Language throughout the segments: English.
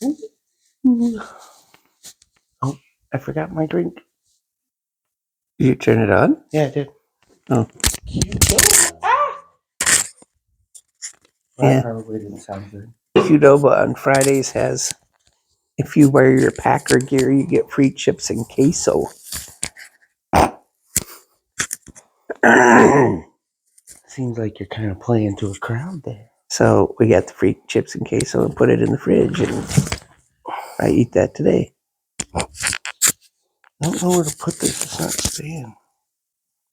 Oh, I forgot my drink. Did you turn it on? Yeah, I did. Oh. That Yeah. probably didn't sound good. Qdoba on Fridays has, if you wear your Packer gear, you get free chips and queso. Seems like you're kind of playing to a crowd there. So we got the free chips and queso and put it in the fridge, and I eat that today. I don't know where to put this. It's not staying.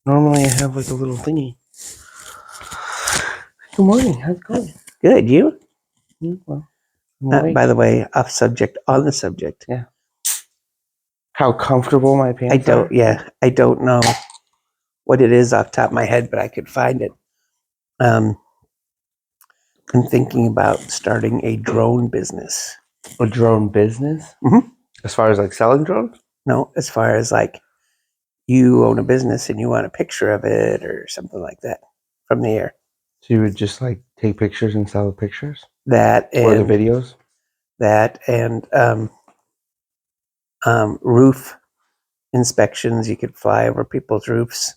Normally I have like a little thingy. Good morning. How's it going? Good, you? Well, By the way, off subject, on the subject. Yeah. How comfortable my pants are? I don't know what it is off the top of my head, but I could find it. I'm thinking about starting a drone business. A drone business? Mhm. As far as like selling drones? No, as far as like you own a business and you want a picture of it or something like that from the air. So you would just like take pictures and sell the pictures? That Or the and videos? that and roof inspections. You could fly over people's roofs.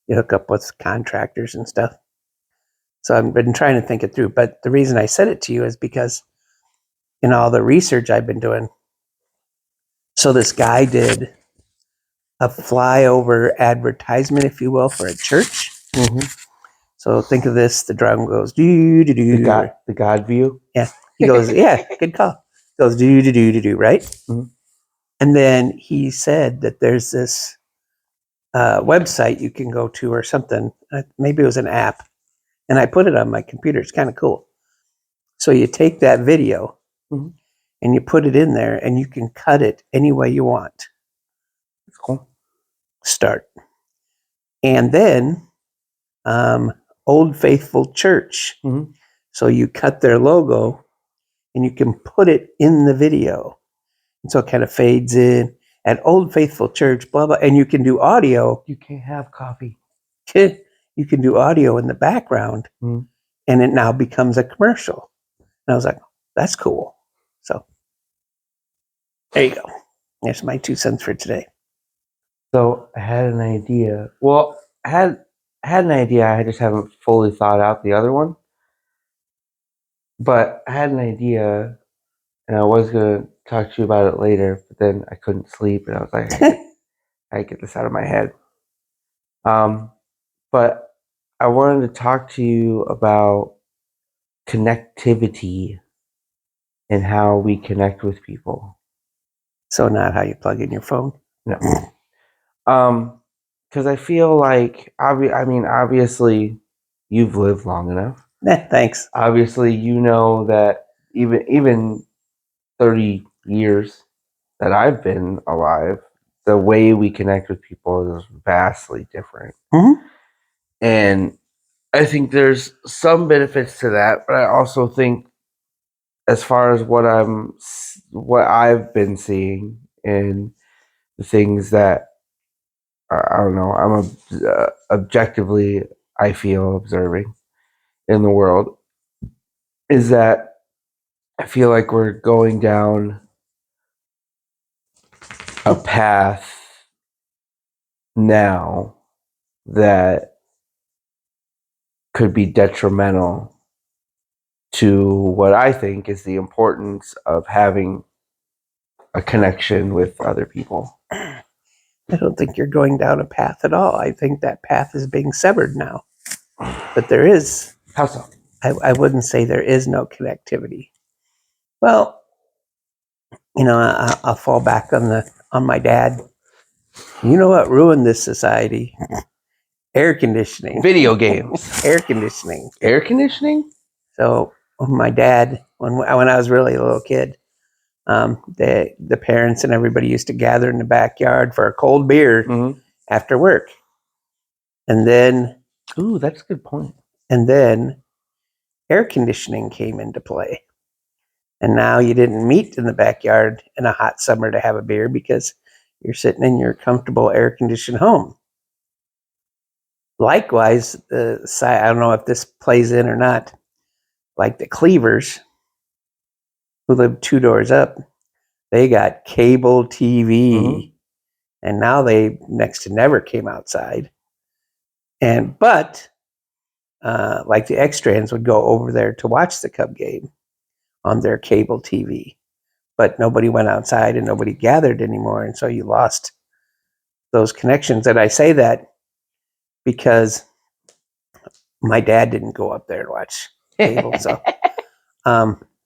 You hook up with contractors and stuff. So I've been trying to think it through. But the reason I said it to you is because in all the research I've been doing, so this guy did a flyover advertisement, if you will, for a church. Mm-hmm. So think of this: the drum goes do do do. The God view. Yeah, he goes. Yeah, good call. Goes do do do do do. Right. Mhm. And then he said that there's this website you can go to or something. Maybe it was an app, and I put it on my computer. It's kind of cool. So you take that video Mhm. and you put it in there, and you can cut it any way you want. That's cool. Start. And then Old Faithful Church. Mm-hmm. So you cut their logo and you can put it in the video. And so it kind of fades in at Old Faithful Church, blah, blah. And you can do audio. You can't have coffee. You can do audio in the background, Mhm. and it now becomes a commercial. And I was like, that's cool. So there you go. There's my 2 cents for today. So I had an idea. Well, I had an idea. I just haven't fully thought out the other one. But I had an idea, and I was gonna talk to you about it later. But then I couldn't sleep, and I was like, I get this out of my head. But I wanted to talk to you about connectivity and how we connect with people. So not how you plug in your phone. No. Because I feel like obviously you've lived long enough. Thanks. Obviously, you know that even 30 years that I've been alive, the way we connect with people is vastly different. Mm-hmm. And I think there's some benefits to that, but I also think as far as what I've been seeing and the things that I don't know, objectively I feel observing in the world is that I feel like we're going down a path now that could be detrimental to what I think is the importance of having a connection with other people. I don't think you're going down a path at all. I think that path is being severed now. But there is. How so? I wouldn't say there is no connectivity. Well, I'll fall back on my dad. You know what ruined this society? Air conditioning. Video games. Air conditioning. Air conditioning? So my dad, when I was really a little kid, the parents and everybody used to gather in the backyard for a cold beer after work. And then, ooh, that's a good point. And then air conditioning came into play. And now you didn't meet in the backyard in a hot summer to have a beer because you're sitting in your comfortable air-conditioned home. Likewise, I don't know if this plays in or not, like the cleavers, who lived 2 doors up, they got cable TV, and now they next to never came outside. But like the X-Strands would go over there to watch the Cub game on their cable TV, but nobody went outside and nobody gathered anymore, and so you lost those connections. And I say that because my dad didn't go up there to watch cable, so.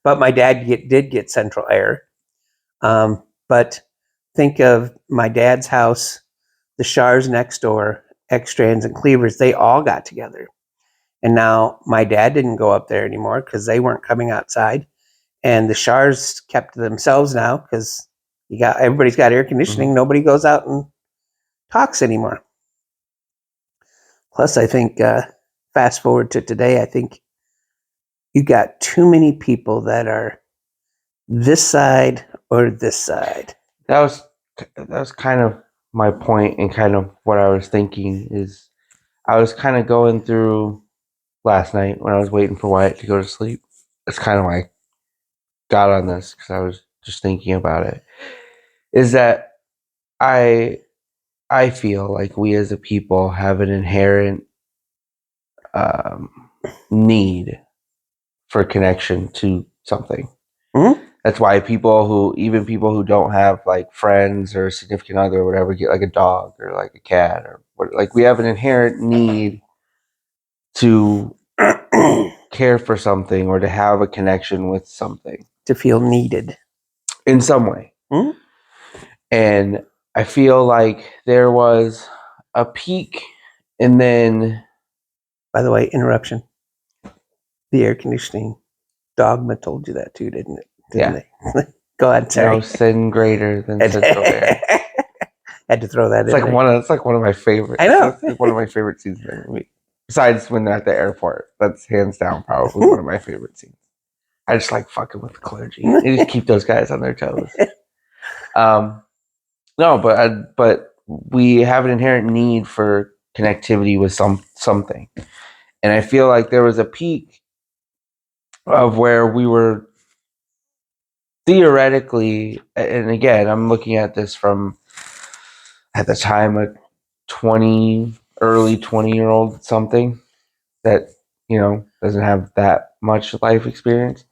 But my dad did get central air. But think of my dad's house, the Shars next door, X-Strands and Cleavers, they all got together. And now my dad didn't go up there anymore because they weren't coming outside. And the Shars kept to themselves now because everybody's got air conditioning. Nobody goes out and talks anymore. Plus, I think fast forward to today, I think you got too many people that are this side or this side. That was kind of my point, and kind of what I was thinking is I was kind of going through last night when I was waiting for Wyatt to go to sleep. It's kind of why I got on this, because I was just thinking about it. Is that I feel like we as a people have an inherent need for connection to something. Mm-hmm. That's why people who don't have like friends or a significant other or whatever get like a dog or like a cat or what. Like we have an inherent need to care for something or to have a connection with something, to feel needed in some way. Mm-hmm. And I feel like there was a peak, and then, by the way, interruption. The air conditioning dogma told you that too, didn't it? Didn't they? Go ahead, sorry. No sin greater than central air. Had to throw that It's in like there. it's like one of my favorites. I know. It's like one of my favorite scenes in the movie. Besides when they're at the airport. That's hands down probably one of my favorite scenes. I just like fucking with the clergy. You just keep those guys on their toes. No, but we have an inherent need for connectivity with something. And I feel like there was a peak of where we were theoretically, and again, I'm looking at this from at the time a early 20-year-old something that, doesn't have that much life experience.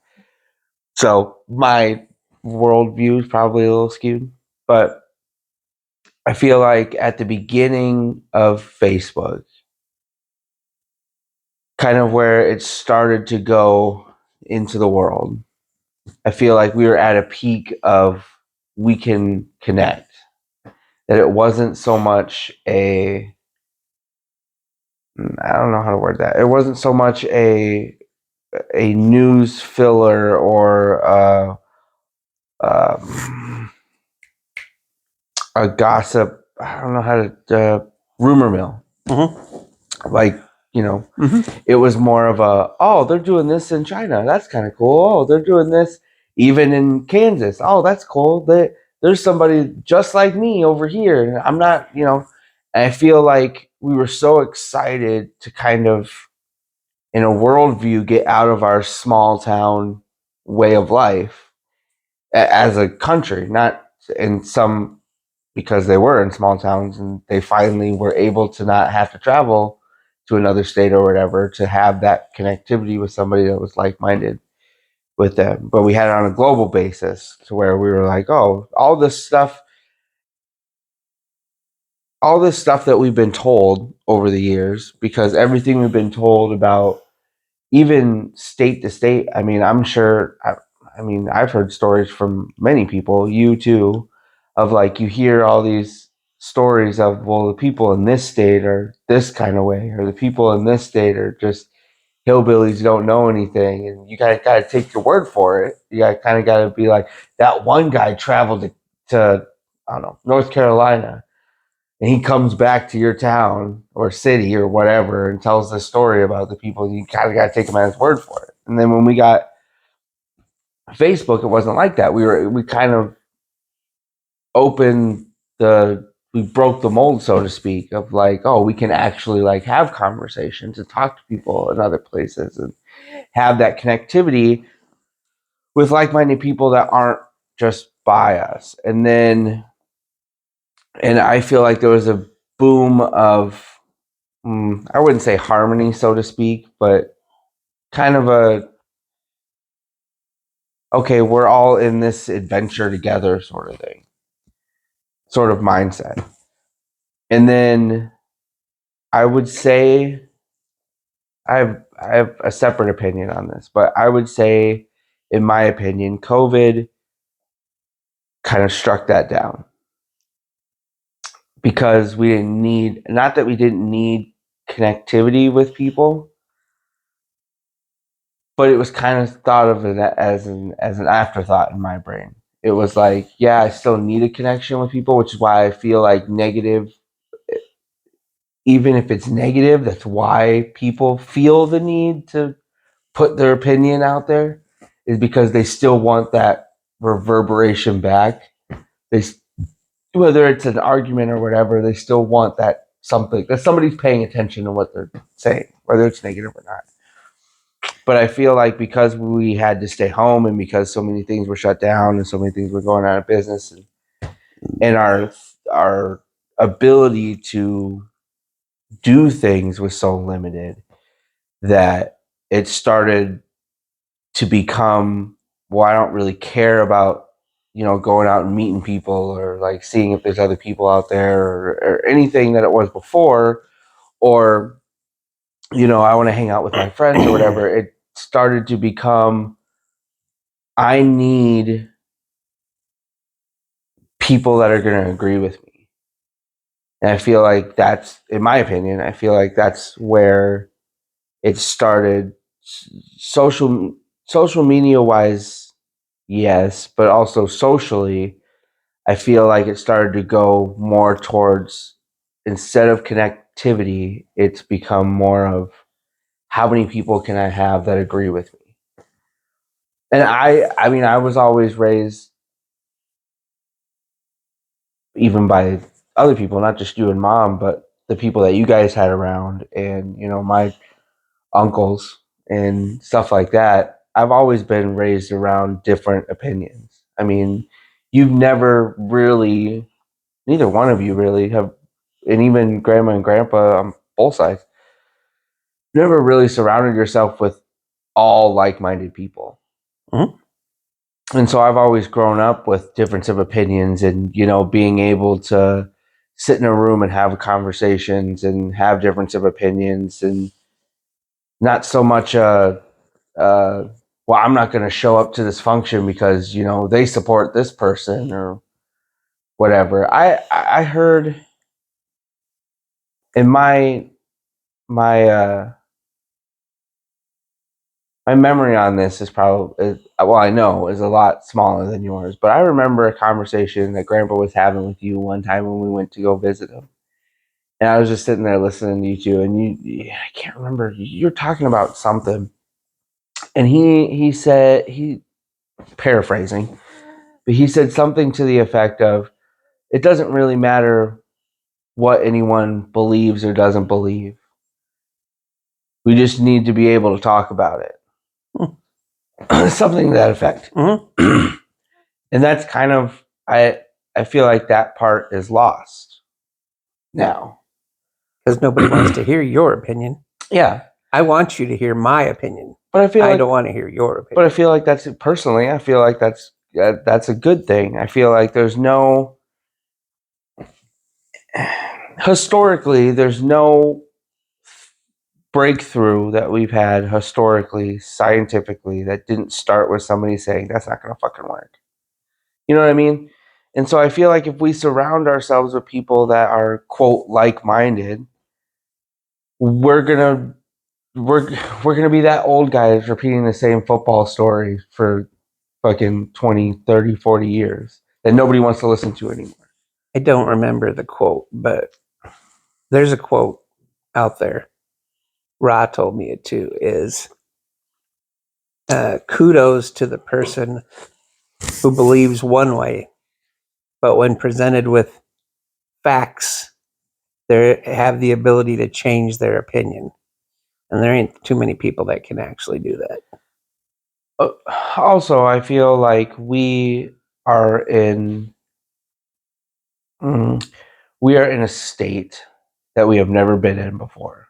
So my worldview is probably a little skewed, but I feel like at the beginning of Facebook, kind of where it started to go into the world, I feel like we were at a peak of we can connect. That it wasn't so much I don't know how to word that. It wasn't so much a news filler or a gossip. I don't know how to rumor mill. Mm-hmm. Like, it was more of they're doing this in China. That's kind of cool. Oh, they're doing this even in Kansas. Oh, that's cool. There's somebody just like me over here. I'm not, and I feel like we were so excited to kind of, in a worldview, get out of our small town way of life as a country, not in some, because they were in small towns and they finally were able to not have to travel to another state or whatever to have that connectivity with somebody that was like-minded with them. But we had it on a global basis to where we were like, oh, all this stuff that we've been told over the years, because everything we've been told about, even state to state, I mean, I'm sure, I've heard stories from many people, you too, of like, you hear all these stories of, well, the people in this state are this kind of way, or the people in this state are just hillbillies, don't know anything, and you gotta take your word for it. You kind of gotta be like, that one guy traveled to I don't know, North Carolina, and he comes back to your town or city or whatever and tells this story about the people. You kind of got to take him at his word for it. And then when we got Facebook, it wasn't like that. We kind of we broke the mold, so to speak, of like, oh, we can actually like have conversations and talk to people in other places and have that connectivity with like-minded people that aren't just bias. And I feel like there was a boom of, I wouldn't say harmony, so to speak, but kind of okay, we're all in this adventure together sort of thing, sort of mindset. And then I would say I have a separate opinion on this, but I would say, in my opinion, COVID kind of struck that down because we didn't need, not that we didn't need connectivity with people, but it was kind of thought of as an afterthought in my brain. It was like, yeah, I still need a connection with people, which is why I feel like negative, even if it's negative, that's why people feel the need to put their opinion out there, is because they still want that reverberation back. They, whether it's an argument or whatever, they still want that something that somebody's paying attention to what they're saying, whether it's negative or not. But I feel like because we had to stay home and because so many things were shut down and so many things were going out of business, and our ability to do things was so limited, that it started to become, well, I don't really care about, going out and meeting people or like seeing if there's other people out there, or anything that it was before, or, I want to hang out with my friends or whatever. It started to become, I need people that are going to agree with me. And I feel like that's, in my opinion, I feel like that's where it started. Social media wise, yes, but also socially, I feel like it started to go more towards, instead of connectivity, it's become more of, how many people can I have that agree with me? And I mean, I was always raised, even by other people, not just you and mom, but the people that you guys had around, and my uncles and stuff like that. I've always been raised around different opinions. I mean, you've never really, neither one of you really have, and even grandma and grandpa on both sides, never really surrounded yourself with all like-minded people. Mhm. And so I've always grown up with difference of opinions, and being able to sit in a room and have conversations and have difference of opinions, and not so much well, I'm not going to show up to this function because they support this person or whatever. I heard, in my my memory on this is probably, well, I know is a lot smaller than yours, but I remember a conversation that Grandpa was having with you one time when we went to go visit him. And I was just sitting there listening to you two, and I can't remember, you're talking about something. And he said, he, paraphrasing, but he said something to the effect of, it doesn't really matter what anyone believes or doesn't believe. We just need to be able to talk about it. Something to that effect. Mhm. And that's kind of, I feel like that part is lost now. Because nobody wants to hear your opinion. Yeah, I want you to hear my opinion. but I feel I like, don't want to hear your opinion. but I feel like that's, personally, I feel like that's a good thing. I feel like there's no, historically, there's no breakthrough that we've had historically, scientifically, that didn't start with somebody saying that's not going to fucking work. You know what I mean? And so I feel like if we surround ourselves with people that are, quote, like-minded, we're gonna we're gonna be that old guy that's repeating the same football story for fucking 20, 30, 40 years that nobody wants to listen to anymore. I don't remember the quote, but there's a quote out there. Ra told me it too. Is kudos to the person who believes one way, but when presented with facts, they have the ability to change their opinion. And there ain't too many people that can actually do that. Also, I feel like we are in mm, we are in a state that we have never been in before.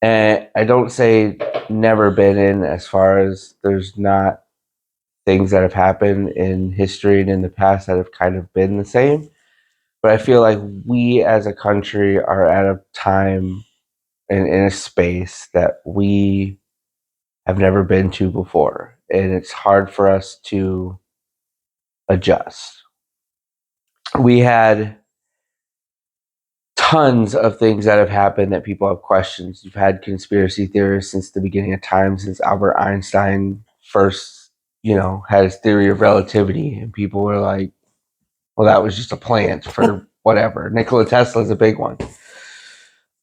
And I don't say never been in as far as there's not things that have happened in history and in the past that have kind of been the same. But I feel like we as a country are at a time and in a space that we have never been to before. And it's hard for us to adjust. We had tons of things that have happened that people have questions. You've had conspiracy theorists since the beginning of time, since Albert Einstein first, had his theory of relativity, and people were like, "Well, that was just a plant for whatever." Nikola Tesla is a big one.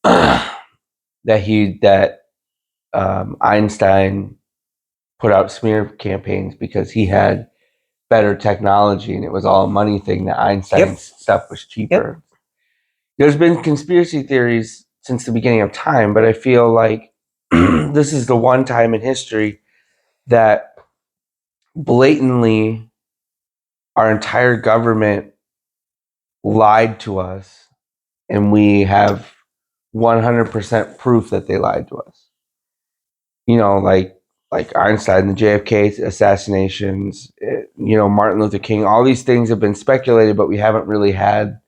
that Einstein put out smear campaigns because he had better technology, and it was all a money thing. That Einstein's stuff was cheaper. There's been conspiracy theories since the beginning of time, but I feel like this is the one time in history that blatantly our entire government lied to us, and we have 100% proof that they lied to us. Like Einstein, the JFK assassinations, Martin Luther King, all these things have been speculated, but we haven't really had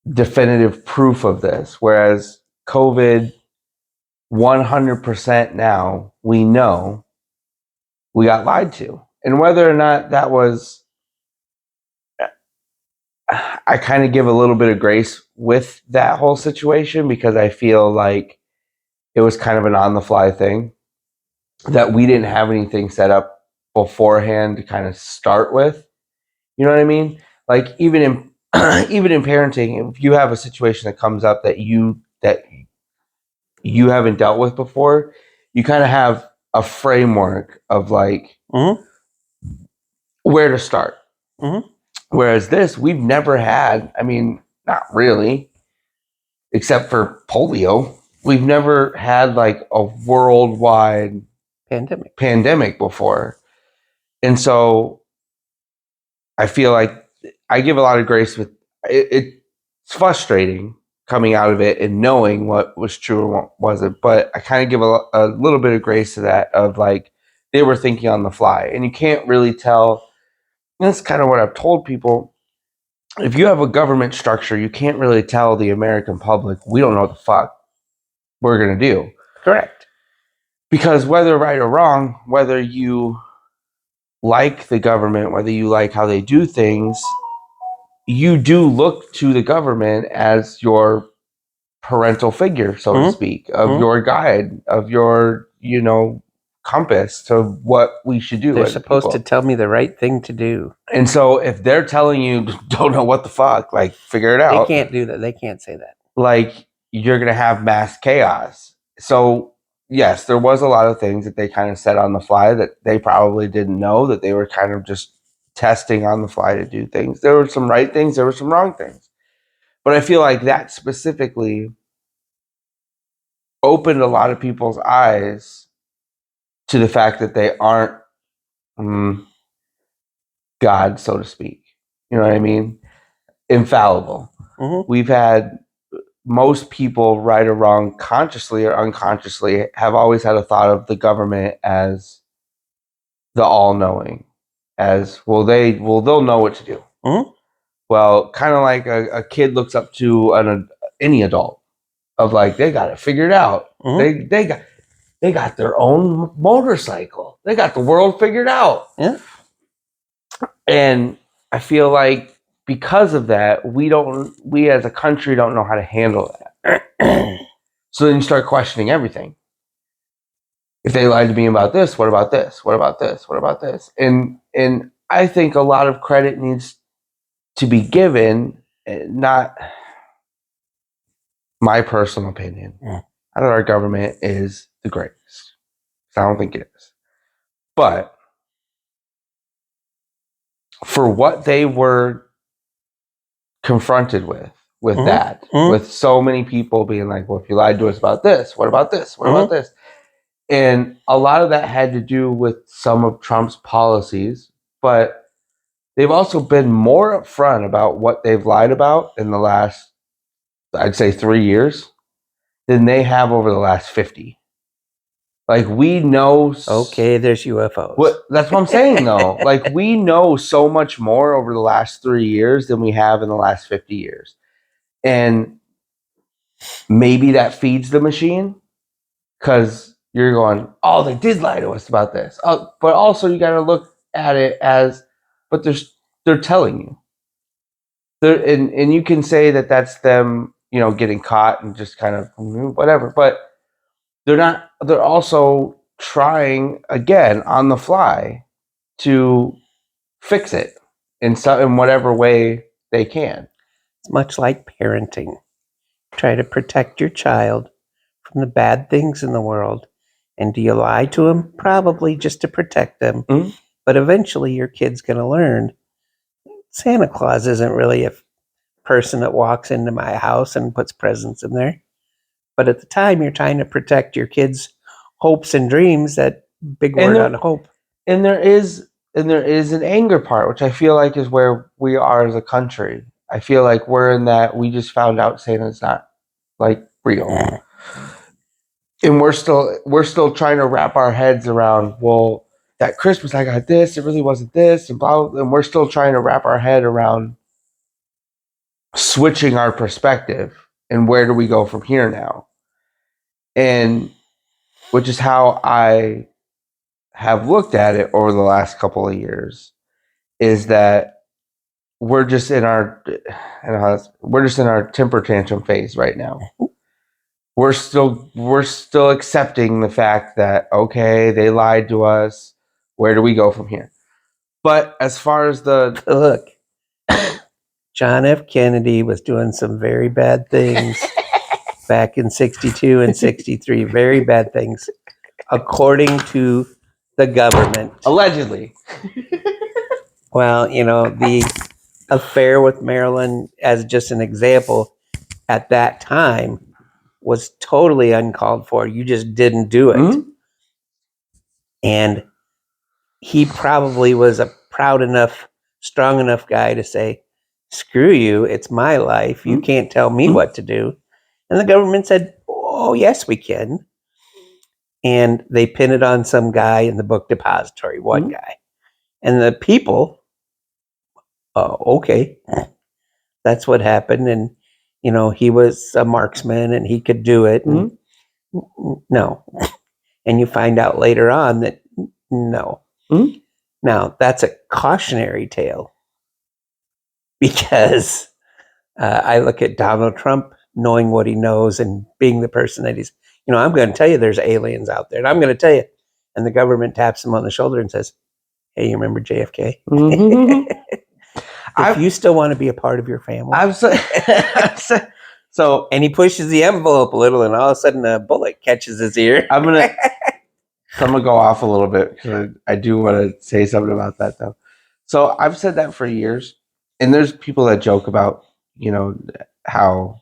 definitive proof of this. Whereas COVID, 100% now we know we got lied to. And whether or not that was, I kind of give a little bit of grace with that whole situation, because I feel like it was kind of an on the fly thing, that we didn't have anything set up beforehand to kind of start with. You know what I mean? Like even in even in parenting, if you have a situation that comes up that you haven't dealt with before, you kind of have a framework of like where to start. Whereas this, we've never had, I mean, not really, except for polio. We've never had like a worldwide pandemic before. And so I feel like I give a lot of grace with it. It's frustrating coming out of it and knowing what was true and what wasn't. But I kind of give a little bit of grace to that, of like they were thinking on the fly. And you can't really tell. And that's kind of what I've told people. If you have a government structure, you can't really tell the American public, we don't know what the fuck we're going to do. Correct. Because whether right or wrong, whether you like the government, whether you like how they do things, you do look to the government as your parental figure, so to speak, of your guide, of your, compass to what we should do. They're supposed to tell me the right thing to do. And so if they're telling you, don't know what the fuck, like figure it out. They can't do that. They can't say that. Like you're going to have mass chaos. So yes, there was a lot of things that they kind of said on the fly that they probably didn't know, that they were kind of just testing on the fly to do things. There were some right things, there were some wrong things. But I feel like that specifically opened a lot of people's eyes to the fact that they aren't God, so to speak. You know what I mean? Infallible. We've had most people, right or wrong, consciously or unconsciously, have always had a thought of the government as the all-knowing, as they'll know what to do. Well, kind of like a kid looks up to any adult, of like, they got it figured out. They got their own motorcycle. They got the world figured out. Yeah. And I feel like because of that, we as a country don't know how to handle that. So then you start questioning everything. If they lied to me about this, what about this? What about this? What about this? And I think a lot of credit needs to be given, not my personal opinion. I thought our government is the greatest. I don't think it is. But for what they were confronted with that, with so many people being like, well, if you lied to us about this, what about this? What about this? And a lot of that had to do with some of Trump's policies, but they've also been more upfront about what they've lied about in the last, I'd say, 3 years than they have over the last 50. Like, we know. Okay, there's UFOs. That's what I'm saying, though. Like, we know so much more over the last 3 years than we have in the last 50 years. And maybe that feeds the machine because you're going, oh, they did lie to us about this. Oh, but also, you got to look at it as, but they're telling you. And you can say that that's them, getting caught and just kind of whatever. But they're also trying again on the fly to fix it in whatever way they can. It's much like parenting. Try to protect your child from the bad things in the world. And do you lie to them? Probably just to protect them. Mhm. But eventually your kid's going to learn Santa Claus isn't really a person that walks into my house and puts presents in there. But at the time, you're trying to protect your kids' hopes and dreams. That big word on hope. And there is an anger part, which I feel like is where we are as a country. I feel like we're in that we just found out Santa's not like real. And we're still trying to wrap our heads around, well, that Christmas I got this, it really wasn't this, and blah, blah, and we're still trying to wrap our head around switching our perspective and where do we go from here now? And which is how I have looked at it over the last couple of years, is that we're just in our temper tantrum phase right now. We're still accepting the fact that, okay, they lied to us. Where do we go from here? But as far as look, John F. Kennedy was doing some very bad things back in 62 and 63, very bad things, according to the government. Allegedly. Well, the affair with Marilyn, as just an example, at that time was totally uncalled for. You just didn't do it. Mm-hmm. And he probably was a proud enough, strong enough guy to say, screw you, it's my life. You can't tell me what to do. And the government said, oh, yes, we can. And they pin it on some guy in the book depository, one guy. And the people, okay, that's what happened. And, he was a marksman and he could do it. And no. And you find out later on that no. Now, that's a cautionary tale because I look at Donald Trump knowing what he knows and being the person that he's, I'm going to tell you there's aliens out there and I'm going to tell you. And the government taps him on the shoulder and says, hey, you remember JFK? If you still want to be a part of your family. So, and he pushes the envelope a little and all of a sudden a bullet catches his ear. I'm going to go off a little bit because I do want to say something about that, though. So I've said that for years, and there's people that joke about, how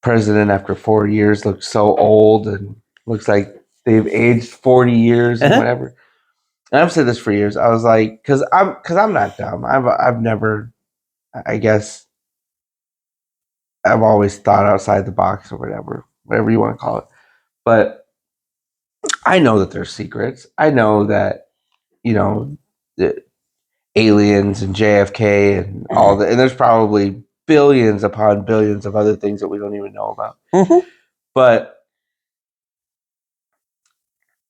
president after 4 years looks so old and looks like they've aged 40 years and whatever. And I've said this for years. I was like, because I'm not dumb. I've never, I guess, I've always thought outside the box or whatever you want to call it. But I know that there's secrets. I know that, the aliens and JFK and all that, and there's probably billions upon billions of other things that we don't even know about. But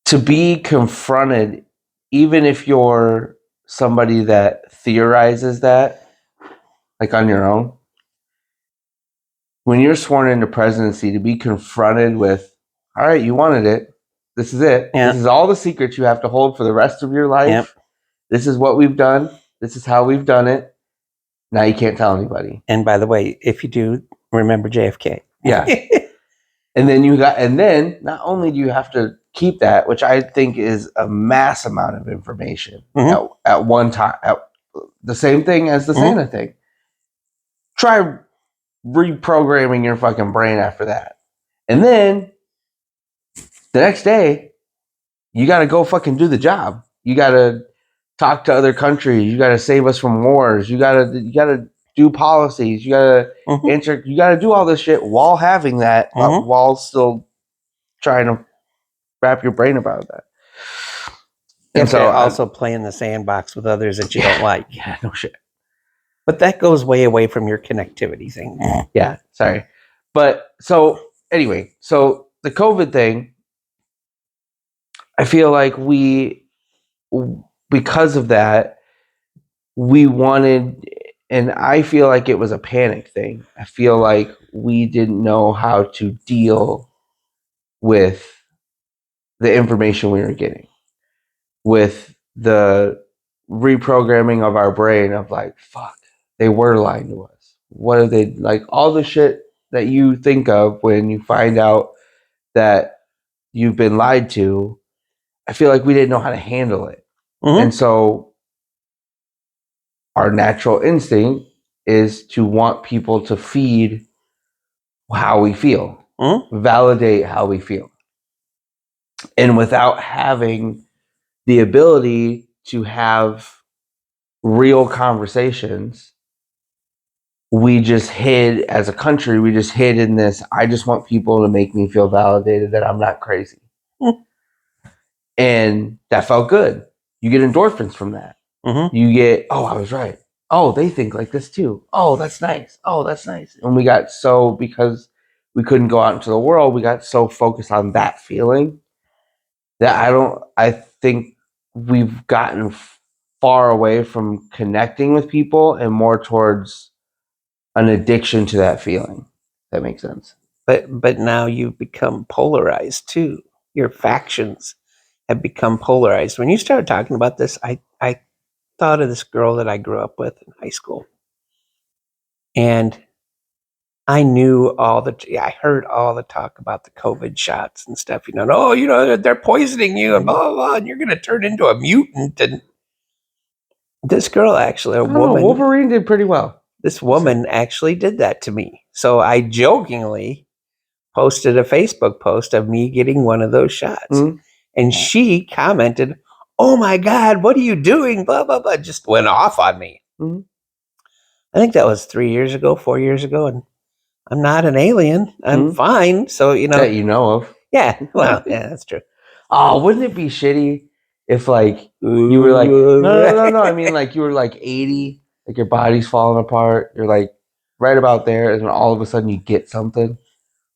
to be confronted, even if you're somebody that theorizes that, like on your own, when you're sworn into presidency, to be confronted with, all right, you wanted it. This is it. Yep. This is all the secrets you have to hold for the rest of your life. Yep. This is what we've done. This is how we've done it. Now you can't tell anybody. And by the way, if you do, remember JFK. Yeah. and then not only do you have to keep that, which I think is a mass amount of information at one time, the same thing as the Santa thing. Try reprogramming your fucking brain after that. And then the next day, you got to go fucking do the job. You got to talk to other countries. You got to save us from wars. You got to do policies. You got to answer. You got to do all this shit while having that, while still trying to wrap your brain about that. And so also play in the sandbox with others that you don't like. Yeah, no shit. But that goes way away from your connectivity thing. Yeah, sorry. But so anyway, so the COVID thing, I feel like because of that, we wanted, and I feel like it was a panic thing. I feel like we didn't know how to deal with the information we were getting, with the reprogramming of our brain of like, fuck, they were lying to us. What are they, like, all the shit that you think of when you find out that you've been lied to. I feel like we didn't know how to handle it. And so our natural instinct is to want people to feed how we feel, validate how we feel. And without having the ability to have real conversations, we just hid, as a country, we just hid in this, I just want people to make me feel validated that I'm not crazy. And that felt good. You get endorphins from that. You get, oh, I was right. Oh, they think like this too. Oh, that's nice. Oh, that's nice. And we got so, because we couldn't go out into the world, we got so focused on that feeling that I think we've gotten far away from connecting with people and more towards an addiction to that feeling. That makes sense. But now you've become polarized too. Your factions have become polarized. When you started talking about this, I thought of this girl that I grew up with in high school. And I knew I heard all the talk about the COVID shots and stuff, they're poisoning you and blah, blah, blah, and you're going to turn into a mutant. And this girl, actually, Wolverine did pretty well. This woman actually did that to me. So I jokingly posted a Facebook post of me getting one of those shots. And she commented, "Oh my God, what are you doing? Blah, blah, blah." Just went off on me. I think that was 4 years ago. And I'm not an alien. I'm fine. So, that you know of. Yeah. Well, yeah, that's true. Oh, wouldn't it be shitty if, like, you were like, no. I mean, like, you were like 80, like your body's falling apart. You're like right about there, and then all of a sudden you get something,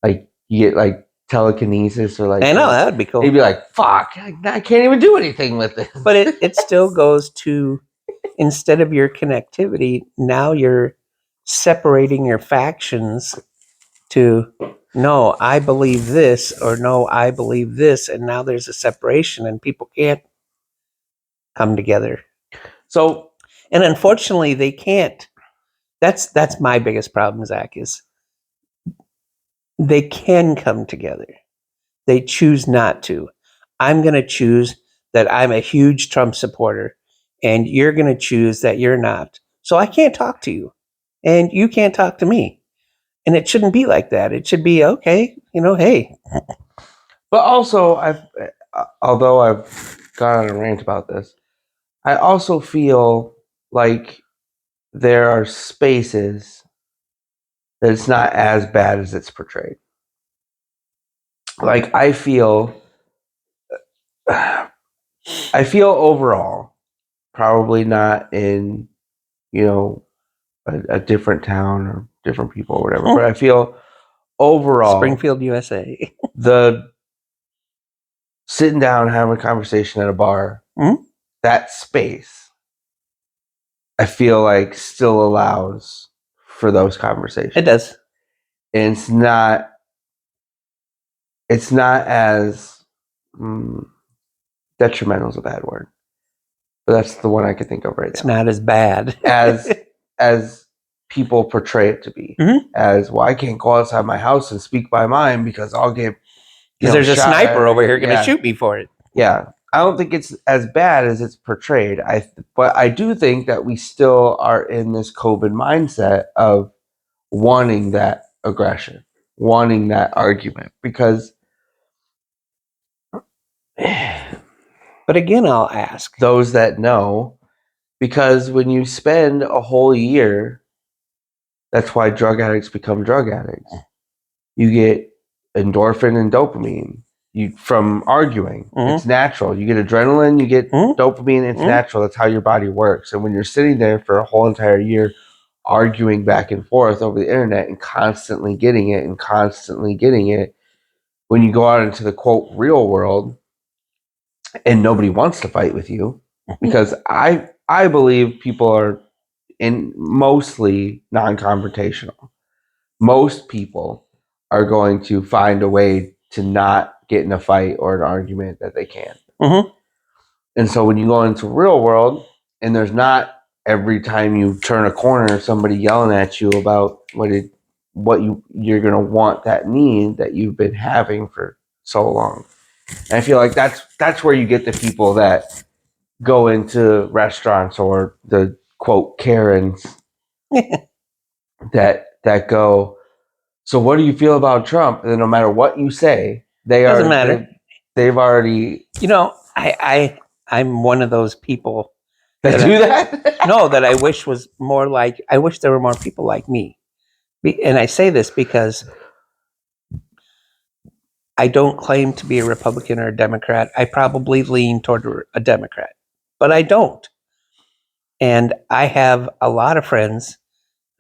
like you get like telekinesis or like. I know, that would be cool. You'd be like, fuck, I can't even do anything with it. But it still goes to, instead of your connectivity, now you're separating your factions to, no, I believe this, or no, I believe this, and now there's a separation and people can't come together. So, and unfortunately they can't. That's my biggest problem, Zach, is they can come together. They choose not to. I'm going to choose that I'm a huge Trump supporter, and you're going to choose that you're not. So I can't talk to you, and you can't talk to me. And it shouldn't be like that. It should be, okay, hey. But also, although I've gone on a rant about this, I also feel like there are spaces that it's not as bad as it's portrayed. Like, I feel overall, probably not in, a different town or different people or whatever, but I feel overall, Springfield, USA, the sitting down, having a conversation at a bar, that space, I feel like still allows for those conversations. It does. And it's not as detrimental is a bad word, but that's the one I can think of right now. It's not as bad as people portray it to be. As, well, I can't go outside my house and speak my mind because I'll get, because there's a sniper over here going to shoot me for it. Yeah, I don't think it's as bad as it's portrayed. But I do think that we still are in this COVID mindset of wanting that aggression, wanting that argument, because But again, I'll ask. those that know, because when you spend a whole year, that's why drug addicts become drug addicts. You get endorphin and dopamine from arguing. Mhm. It's natural. You get adrenaline, you get Mhm. dopamine. It's Mhm. natural. That's how your body works. And when you're sitting there for a whole entire year arguing back and forth over the internet and constantly getting it, when you go out into the quote real world and nobody wants to fight with you, because I believe people are mostly non-confrontational. Most people are going to find a way to not get in a fight or an argument that they can. Mhm. And so when you go into real world and there's not every time you turn a corner somebody yelling at you about you're going to want that need that you've been having for so long. And I feel like that's where you get the people that go into restaurants or the quote Karens that go, so what do you feel about Trump? And then no matter what you say, Doesn't matter. they've already I'm one of those people that do that. no, that I wish was more like. I wish there were more people like me. And I say this because I don't claim to be a Republican or a Democrat. I probably lean toward a Democrat, but I don't. And I have a lot of friends.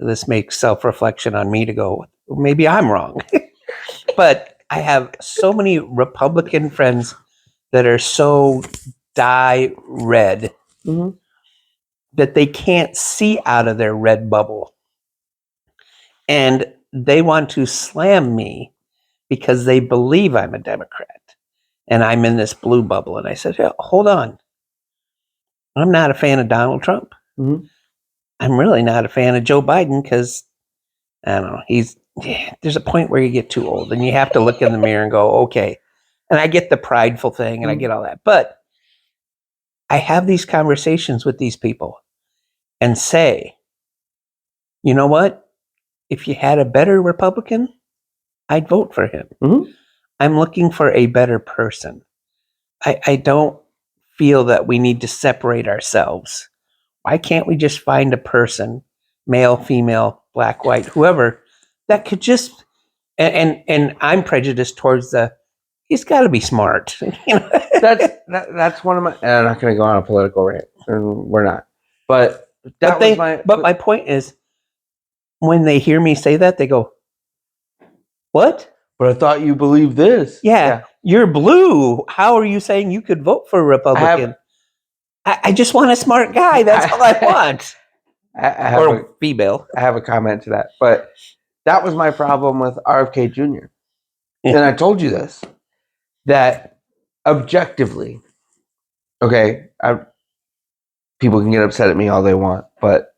This makes self-reflection on me to go, maybe I'm wrong. But I have so many Republican friends that are so dye red Mhm. that they can't see out of their red bubble. And they want to slam me because they believe I'm a Democrat and I'm in this blue bubble. And I said, "Yeah, hold on. I'm not a fan of Donald Trump. Mhm. I'm really not a fan of Joe Biden because I don't know. There's a point where you get too old and you have to look in the mirror and go, okay. And I get the prideful thing and I get all that. But I have these conversations with these people and say, you know what? If you had a better Republican, I'd vote for him. Mhm. I'm looking for a better person. I don't feel that we need to separate ourselves. Why can't we just find a person, male, female, black, white, whoever, that could just and I'm prejudiced towards he's got to be smart. That's one of my. And I'm not going to go on a political rant. We're not. But that was my. But my point is, when they hear me say that, they go, "What? But I thought you believed this. Yeah, you're blue. How are you saying you could vote for a Republican?" I just want a smart guy. That's all I want. I have Or female. I have a comment to that. But that was my problem with RFK Jr. Yeah. And I told you this, that objectively, okay, people can get upset at me all they want, but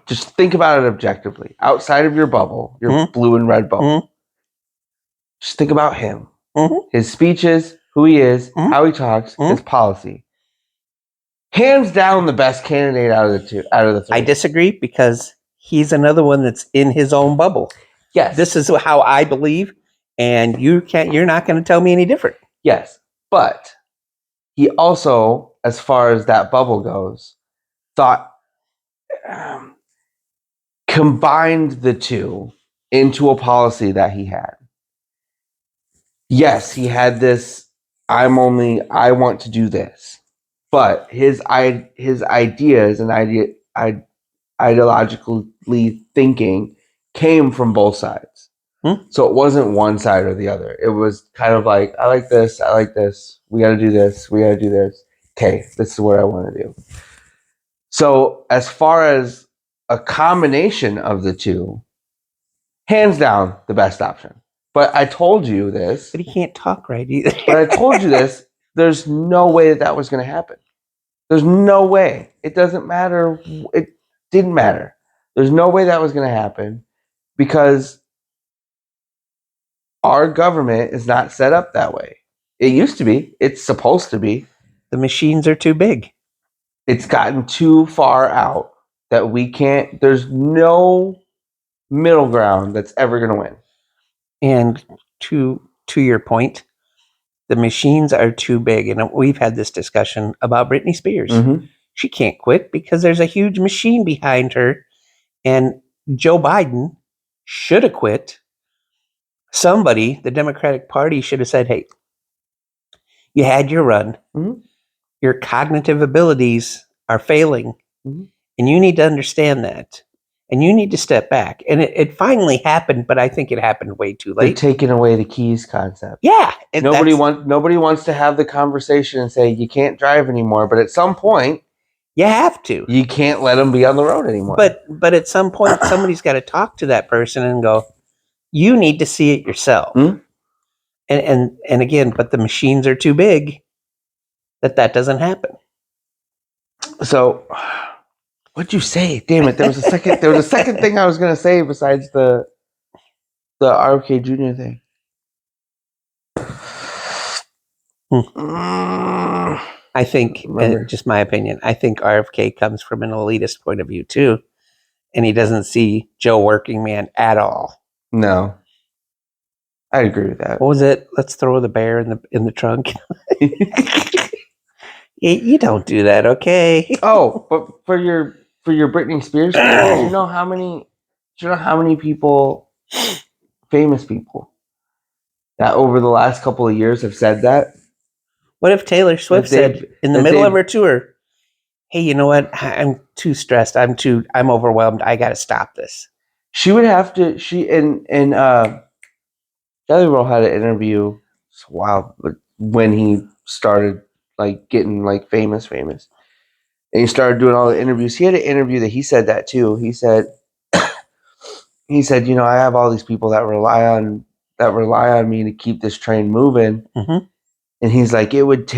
just think about it objectively. Outside of your bubble, your blue and red bubble, just think about him. His speeches, who he is, how he talks, his policy. Hands down the best candidate out of the three. I disagree because he's another one that's in his own bubble. Yes. This is how I believe, and you're not going to tell me any different. Yes. But he also, as far as that bubble goes, thought combined the two into a policy that he had. Yes, he had this. I want to do this, but his ideas and ideologically thinking came from both sides. So it wasn't one side or the other. It was kind of like, I like this, we got to do this, we got to do this. Okay, this is what I want to do. So as far as a combination of the two, hands down the best option. But I told you this. But he can't talk right either. But I told you this. There's no way that was going to happen. There's no way. It doesn't matter. It didn't matter. There's no way that was going to happen because our government is not set up that way. It used to be. It's supposed to be. The machines are too big. It's gotten too far out that we can't. There's no middle ground that's ever going to win. And to your point, The machines are too big. And we've had this discussion about Britney Spears. Mm-hmm. She can't quit because there's a huge machine behind her. And Joe Biden should have quit. Somebody, the Democratic Party, should have said, hey, you had your run. Mhm. Your cognitive abilities are failing. Mhm. And you need to understand that. And you need to step back. And it finally happened, but I think it happened way too They're late. taking away the keys concept. Yeah. Nobody wants to have the conversation and say you can't drive anymore. But at some point, you have to. you can't let them be on the road anymore. But at some point, somebody's got to talk to that person and go, you need to see it yourself. Mhm. And again, but the machines are too big that doesn't happen. So, what'd you say? Damn it! There was a second. There was a second thing I was gonna say besides the RFK Jr. thing. I think, just my opinion, I think RFK comes from an elitist point of view too, and he doesn't see Joe working man at all. No, I agree with that. What was it? Let's throw the bear in the trunk. You don't do that, okay? Oh, but for your Britney Spears, do you know how many people, famous people, that over the last couple of years have said that? What if Taylor Swift said in the middle of her tour, hey, you know what? I'm too stressed. I'm overwhelmed. I got to stop this. She would have to. Jelly Roll had an interview a while when he started like getting like famous, and he started doing all the interviews. He had an interview that he said that too. He said, you know, I have all these people that rely on me to keep this train moving. Mm-hmm. And he's like, I would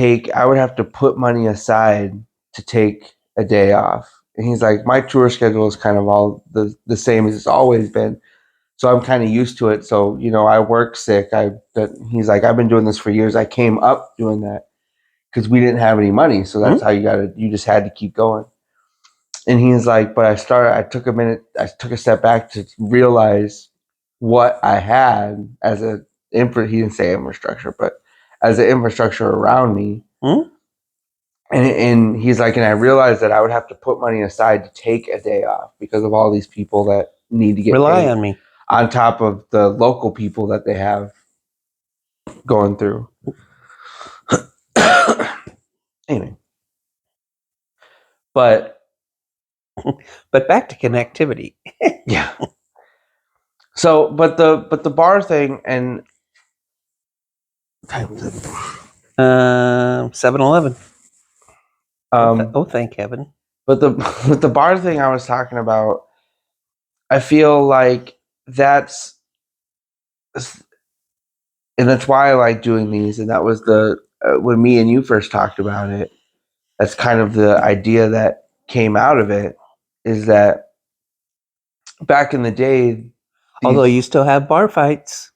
have to put money aside to take a day off. And he's like, my tour schedule is kind of all the same as it's always been. So I'm kind of used to it. So, you know, I work sick. He's like, I've been doing this for years. I came up doing that because we didn't have any money. So that's how you just had to keep going. And he's like, but I took a step back to realize what I had as he didn't say infrastructure, but as an infrastructure around me. Mm-hmm. And he's like, and I realized that I would have to put money aside to take a day off because of all these people that need to rely paid, on me, on top of the local people that they have going through. Anyway, but back to connectivity. Yeah. So, but the bar thing and 7-Eleven. Thank heaven. But the bar thing I was talking about, I feel like that's why I like doing these, and that was when me and you first talked about it. That's kind of the idea that came out of it, is that back in the day, although you still have bar fights.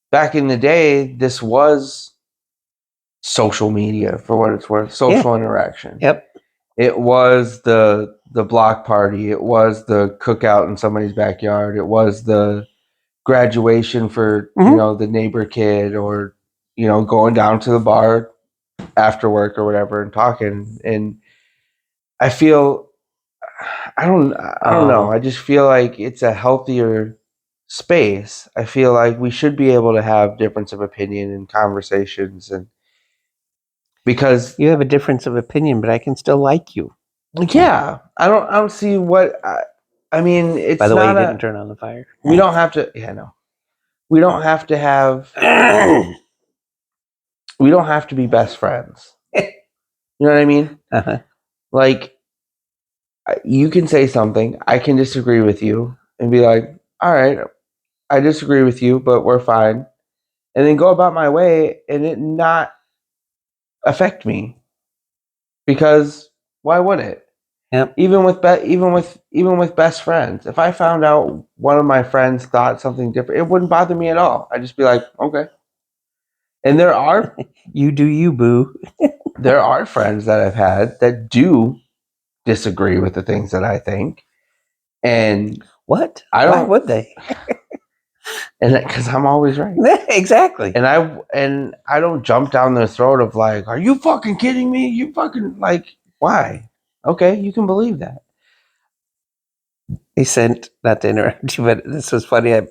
Back in the day, this was social media for what it's worth, social interaction. Yep. It was the block party. It was the cookout in somebody's backyard. It was the graduation for the neighbor kid, or going down to the bar after work or whatever and talking. And I feel I don't know. I just feel like it's a healthier space. I feel like we should be able to have difference of opinion and conversations, and because you have a difference of opinion, but I can still like you. Yeah, I don't see what I mean. It's by the way, you didn't turn on the fire. We don't have to. Yeah, no, we don't have to have. We don't have to be best friends. You know what I mean? Uh-huh. Like, you can say something, I can disagree with you, and be like, "All right, I disagree with you, but we're fine," and then go about my way, and it not affect me, because why would it? Yep. Even with best friends, if I found out one of my friends thought something different, it wouldn't bother me at all. I'd just be like, okay. And there are you do you, boo. There are friends that I've had that do disagree with the things that I think, and what? I don't. Why would they? and because I'm always right. Exactly. And I don't jump down their throat of like, are you fucking kidding me? You fucking like, why? Okay, you can believe that. I sent, not to interrupt you, but this was funny. I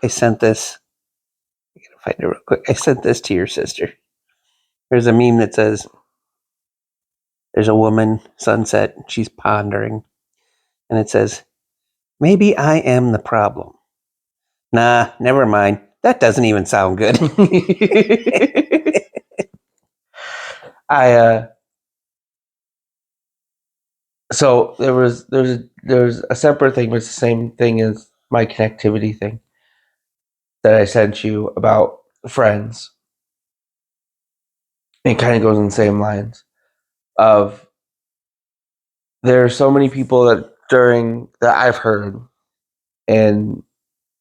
sent this. I gotta find it real quick. I sent this to your sister. There's a meme that says, there's a woman, sunset, she's pondering, and it says, maybe I am the problem. Nah, never mind. That doesn't even sound good. So there's a separate thing, but it's the same thing as my connectivity thing that I sent you about friends. It kind of goes in the same lines of there are so many people that I've heard, and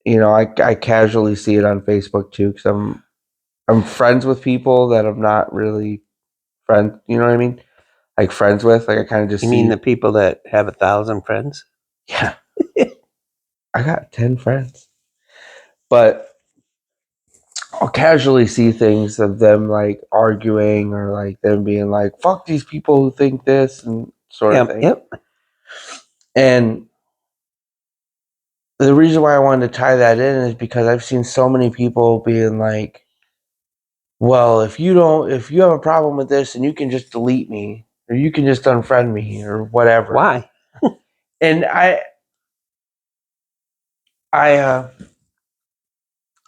I casually see it on Facebook too because I'm friends with people that I'm not really friends. You know what I mean? Like friends with, like I kind of just You mean the people that have 1,000 friends? Yeah. I got 10 friends. But I'll casually see things of them like arguing or like them being like, fuck these people who think this and sort of thing. Yep. And the reason why I wanted to tie that in is because I've seen so many people being like, well, if you have a problem with this, and you can just delete me or you can just unfriend me or whatever. Why? And I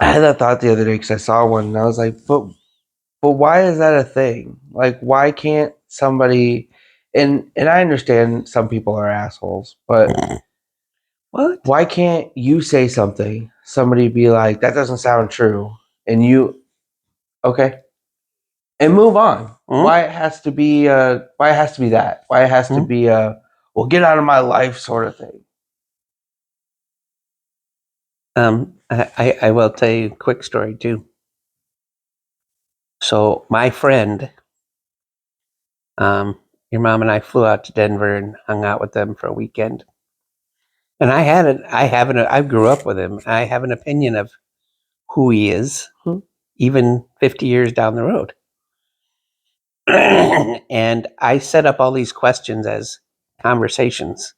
had that thought the other day because I saw one and I was like, but why is that a thing? Like, why can't somebody? And I understand some people are assholes, but What? why can't you say something? Somebody be like, that doesn't sound true, and you, okay, and move on. Why it has to be? Why it has to be that? Why it has to be a well, get out of my life sort of thing. I will tell you a quick story too. So my friend, your mom and I flew out to Denver and hung out with them for a weekend. And I grew up with him. I have an opinion of who he is, even 50 years down the road. And I set up all these questions as conversations.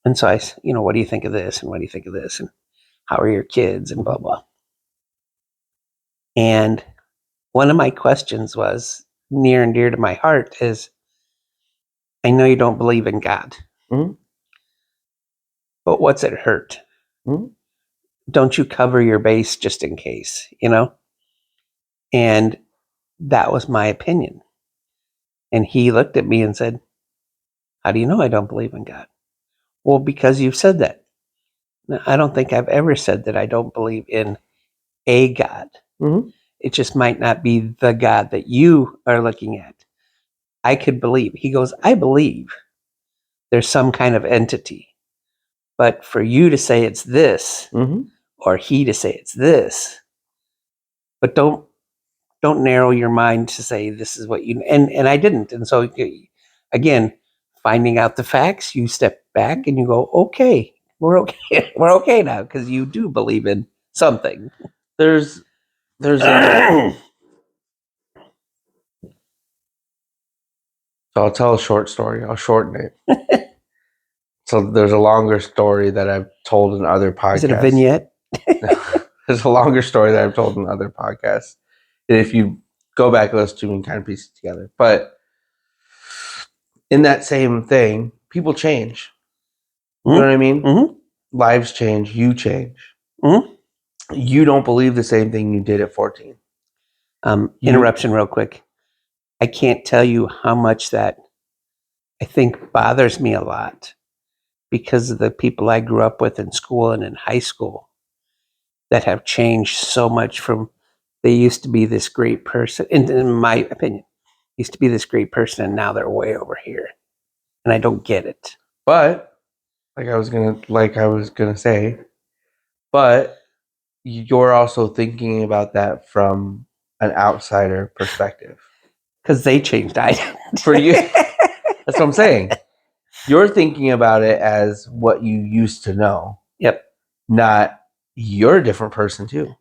And so what do you think of this? And what do you think of this? And how are your kids? And blah, blah. And one of my questions was near and dear to my heart is, I know you don't believe in God, but what's it hurt? Don't you cover your base just in case, And that was my opinion. And he looked at me and said, how do you know I don't believe in God? Well, because you've said that. Now, I don't think I've ever said that I don't believe in a God. It just might not be the God that you are looking at. I could believe. He goes, I believe there's some kind of entity. But for you to say it's this, or he to say it's this, but don't narrow your mind to say this is what you, and I didn't. And so again, finding out the facts, you step back and you go, okay, we're okay. We're okay now because you do believe in something. There's a So I'll tell a short story. I'll shorten it. So there's a longer story that I've told in other podcasts. Is it a vignette? There's a longer story that I've told in other podcasts. And if you go back and listen to me and kind of piece it together. But in that same thing, people change. You know what I mean? Lives change. You change. You don't believe the same thing you did at 14. Interruption real quick. I can't tell you how much that I think bothers me a lot because of the people I grew up with in school and in high school that have changed so much from they used to be this great person, in my opinion, used to be this great person and now they're way over here. And I don't get it. But like I was gonna say, but you're also thinking about that from an outsider perspective. Because they changed. For you, that's what I'm saying. You're thinking about it as what you used to know. Yep. Not you're a different person too.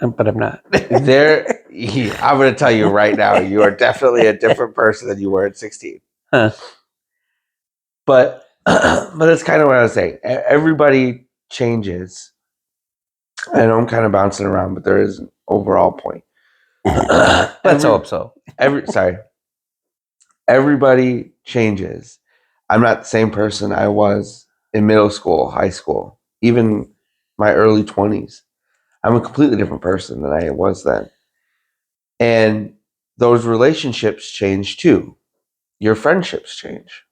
But I'm not. I'm going to tell you right now, you are definitely a different person than you were at 16. Huh. But that's kind of what I was saying. Everybody changes. I know I'm kind of bouncing around, but there is an overall point. Let's hope so. Everybody changes. I'm not the same person I was in middle school, high school, even my early 20s. I'm a completely different person than I was then. And those relationships change too. Your friendships change.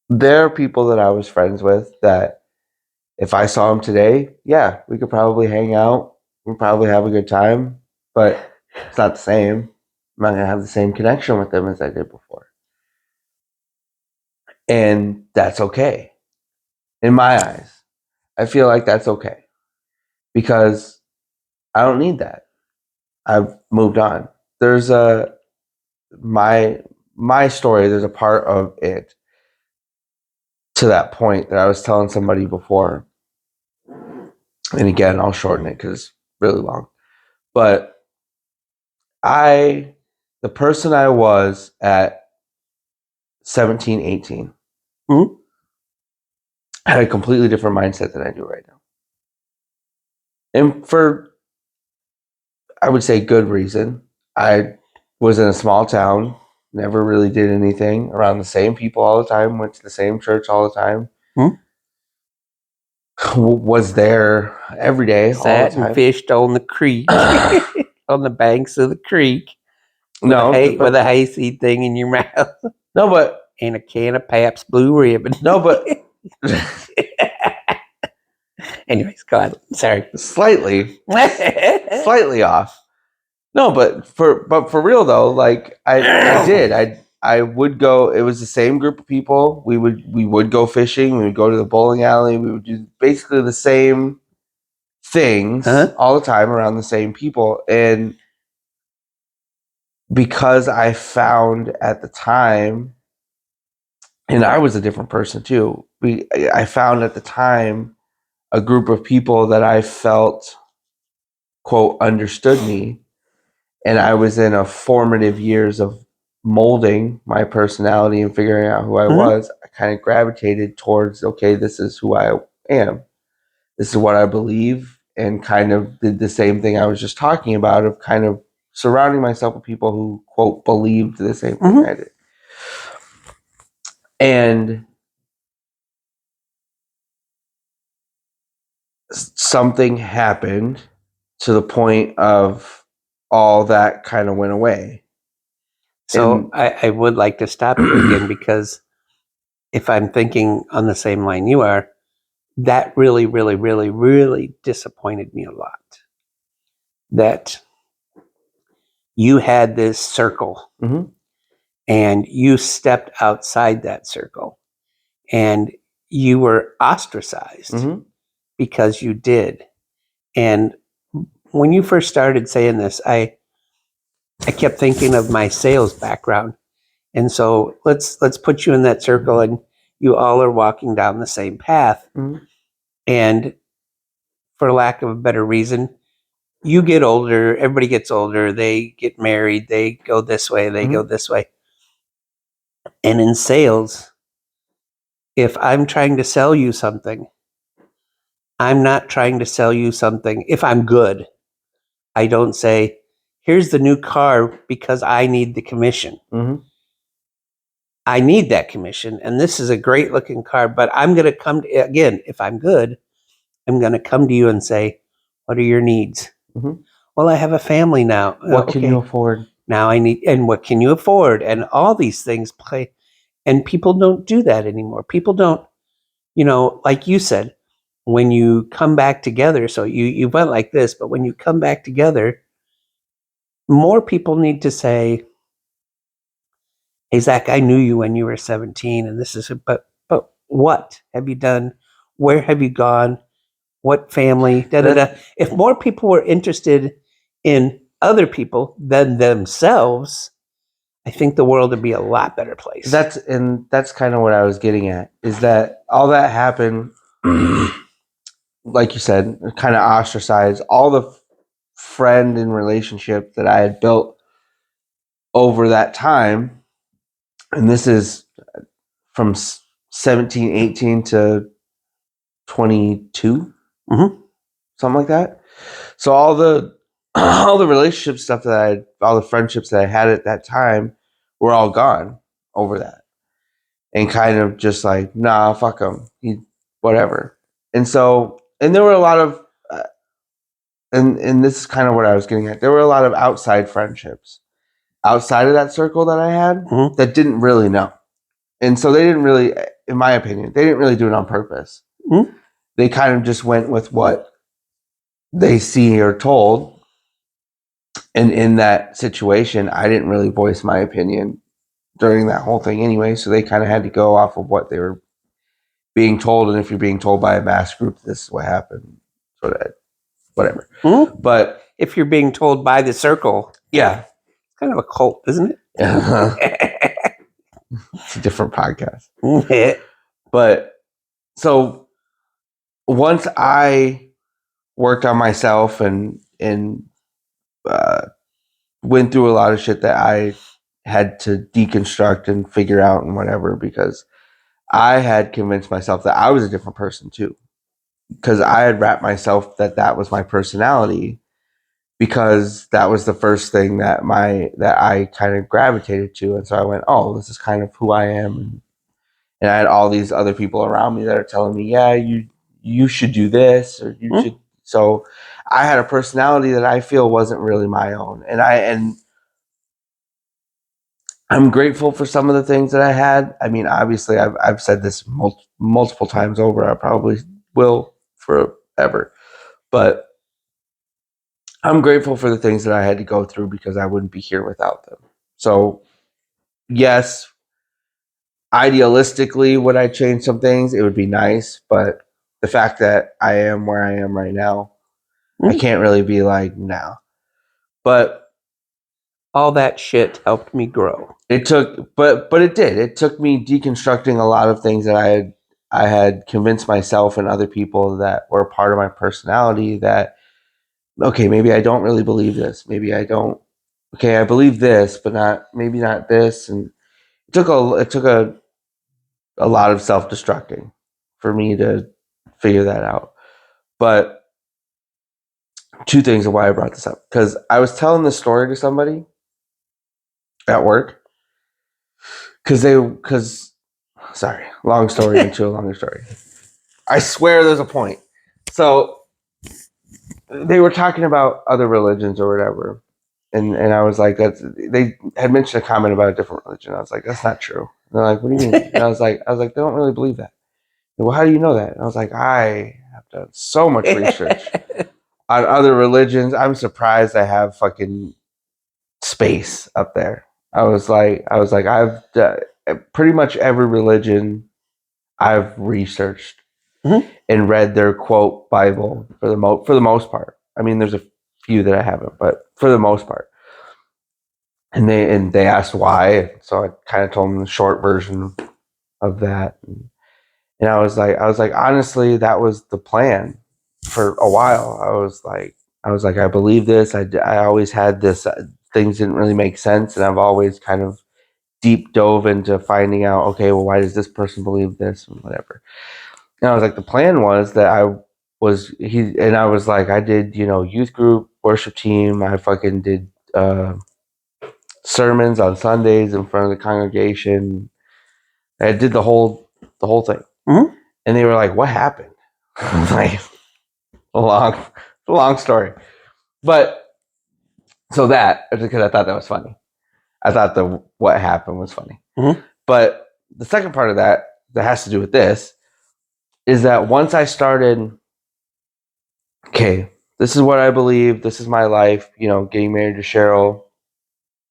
There are people that I was friends with that if I saw them today, yeah, we could probably hang out. We'd probably have a good time, but it's not the same. I'm not going to have the same connection with them as I did before. And that's okay. In my eyes, I feel like that's okay because I don't need that. I've moved on. There's my story, there's a part of it to that point that I was telling somebody before. And again, I'll shorten it because it's really long. But the person I was at 17, 18, had a completely different mindset than I do right now. And for, I would say, good reason. I was in a small town, never really did anything, around the same people all the time, went to the same church all the time. Was there every day, all Sat the time. and fished on the creek, on the banks of the creek. No, with a hayseed thing in your mouth. No, but and a can of Pabst Blue Ribbon. No, but anyways, go ahead. Sorry, slightly off. No, but for real though, like I would go. It was the same group of people. We would go fishing. We would go to the bowling alley. We would do basically the same things all the time around the same people. And because I found at the time, and I was a different person too. I found at the time a group of people that I felt, quote, understood me. And I was in a formative years of molding my personality and figuring out who I was. I kind of gravitated towards, okay, this is who I am. This is what I believe, and kind of did the same thing I was just talking about of kind of surrounding myself with people who, quote, believed the same thing I did. And something happened to the point of all that kind of went away. So I would like to stop you again, because if I'm thinking on the same line you are, that really, really, really, really disappointed me a lot. That you had this circle and you stepped outside that circle and you were ostracized because you did. And when you first started saying this, I kept thinking of my sales background. And so let's put you in that circle and you all are walking down the same path. And for lack of a better reason, you get older, everybody gets older, they get married, they go this way, they go this way. And in sales, if I'm trying to sell you something, I'm not trying to sell you something. If I'm good, I don't say, here's the new car because I need the commission. I need that commission, and this is a great looking car, but I'm going to come to, again, if I'm good, I'm going to come to you and say, what are your needs? Well, I have a family now. What can you afford? Now I need, and what can you afford? And all these things play, and people don't do that anymore. People don't, like you said, when you come back together, so you went like this, but when you come back together, more people need to say, hey, Zach, I knew you when you were 17, and this is, but what have you done? Where have you gone? What family? Da, da, da. If more people were interested in other people than themselves, I think the world would be a lot better place. That's kind of what I was getting at, is that all that happened like you said, kind of ostracized all the friend and relationship that I had built over that time. And this is from 17, 18 to 22, something like that. So all the all the relationship stuff that all the friendships that I had at that time were all gone over that, and kind of just like, nah, fuck him, whatever. And so, and there were a lot of, and this is kind of what I was getting at. There were a lot of outside friendships outside of that circle that I had that didn't really know, and so they didn't really, in my opinion, they didn't really do it on purpose. They kind of just went with what they see or told. And in that situation, I didn't really voice my opinion during that whole thing anyway. So they kind of had to go off of what they were being told. And if you're being told by a mass group, this is what happened, sort of whatever. But if you're being told by the circle, yeah, it's kind of a cult, isn't it? It's a different podcast. But so once I worked on myself and went through a lot of shit that I had to deconstruct and figure out and whatever, because I had convinced myself that I was a different person too, because I had wrapped myself that was my personality, because that was the first thing that I kind of gravitated to. And so I went, oh, this is kind of who I am. And I had all these other people around me that are telling me, yeah, you should do this, or you should. So I had a personality that I feel wasn't really my own. And I'm grateful for some of the things that I had. I mean, obviously, I've said this multiple times over. I probably will forever. But I'm grateful for the things that I had to go through, because I wouldn't be here without them. So, yes, idealistically, would I change some things? It would be nice. But the fact that I am where I am right now, I can't really be like, no. But all that shit helped me grow. It took, but it did. It took me deconstructing a lot of things that I had convinced myself and other people that were part of my personality that, okay, maybe I don't really believe this. Maybe I don't. Okay, I believe this, but maybe not this. And it took a lot of self-destructing for me to figure that out. But two things of why I brought this up, because I was telling this story to somebody at work, sorry, long story into a longer story. I swear there's a point. So they were talking about other religions or whatever. And I was like, they had mentioned a comment about a different religion. I was like, that's not true. And they're like, what do you mean? And I was like, they don't really believe that. Well, how do you know that? And I was like, I have done so much research on other religions. I'm surprised I have fucking space up there. I was like, I've pretty much every religion I've researched and read their quote Bible for the most part. I mean, there's a few that I haven't, but for the most part. And they asked why, so I kind of told them the short version of that. And I was like, honestly, that was the plan for a while. I was like, I believe this. I always had this. Things didn't really make sense, and I've always kind of deep dove into finding out, okay, well, why does this person believe this and whatever. And I was like, the plan was that I was like, I did, youth group, worship team. I fucking did sermons on Sundays in front of the congregation. I did the whole thing. And they were like, what happened? Like, a long story. But so that, because I thought that was funny. I thought what happened was funny. But the second part of that has to do with this is that once I started, okay, this is what I believe, this is my life, getting married to Cheryl,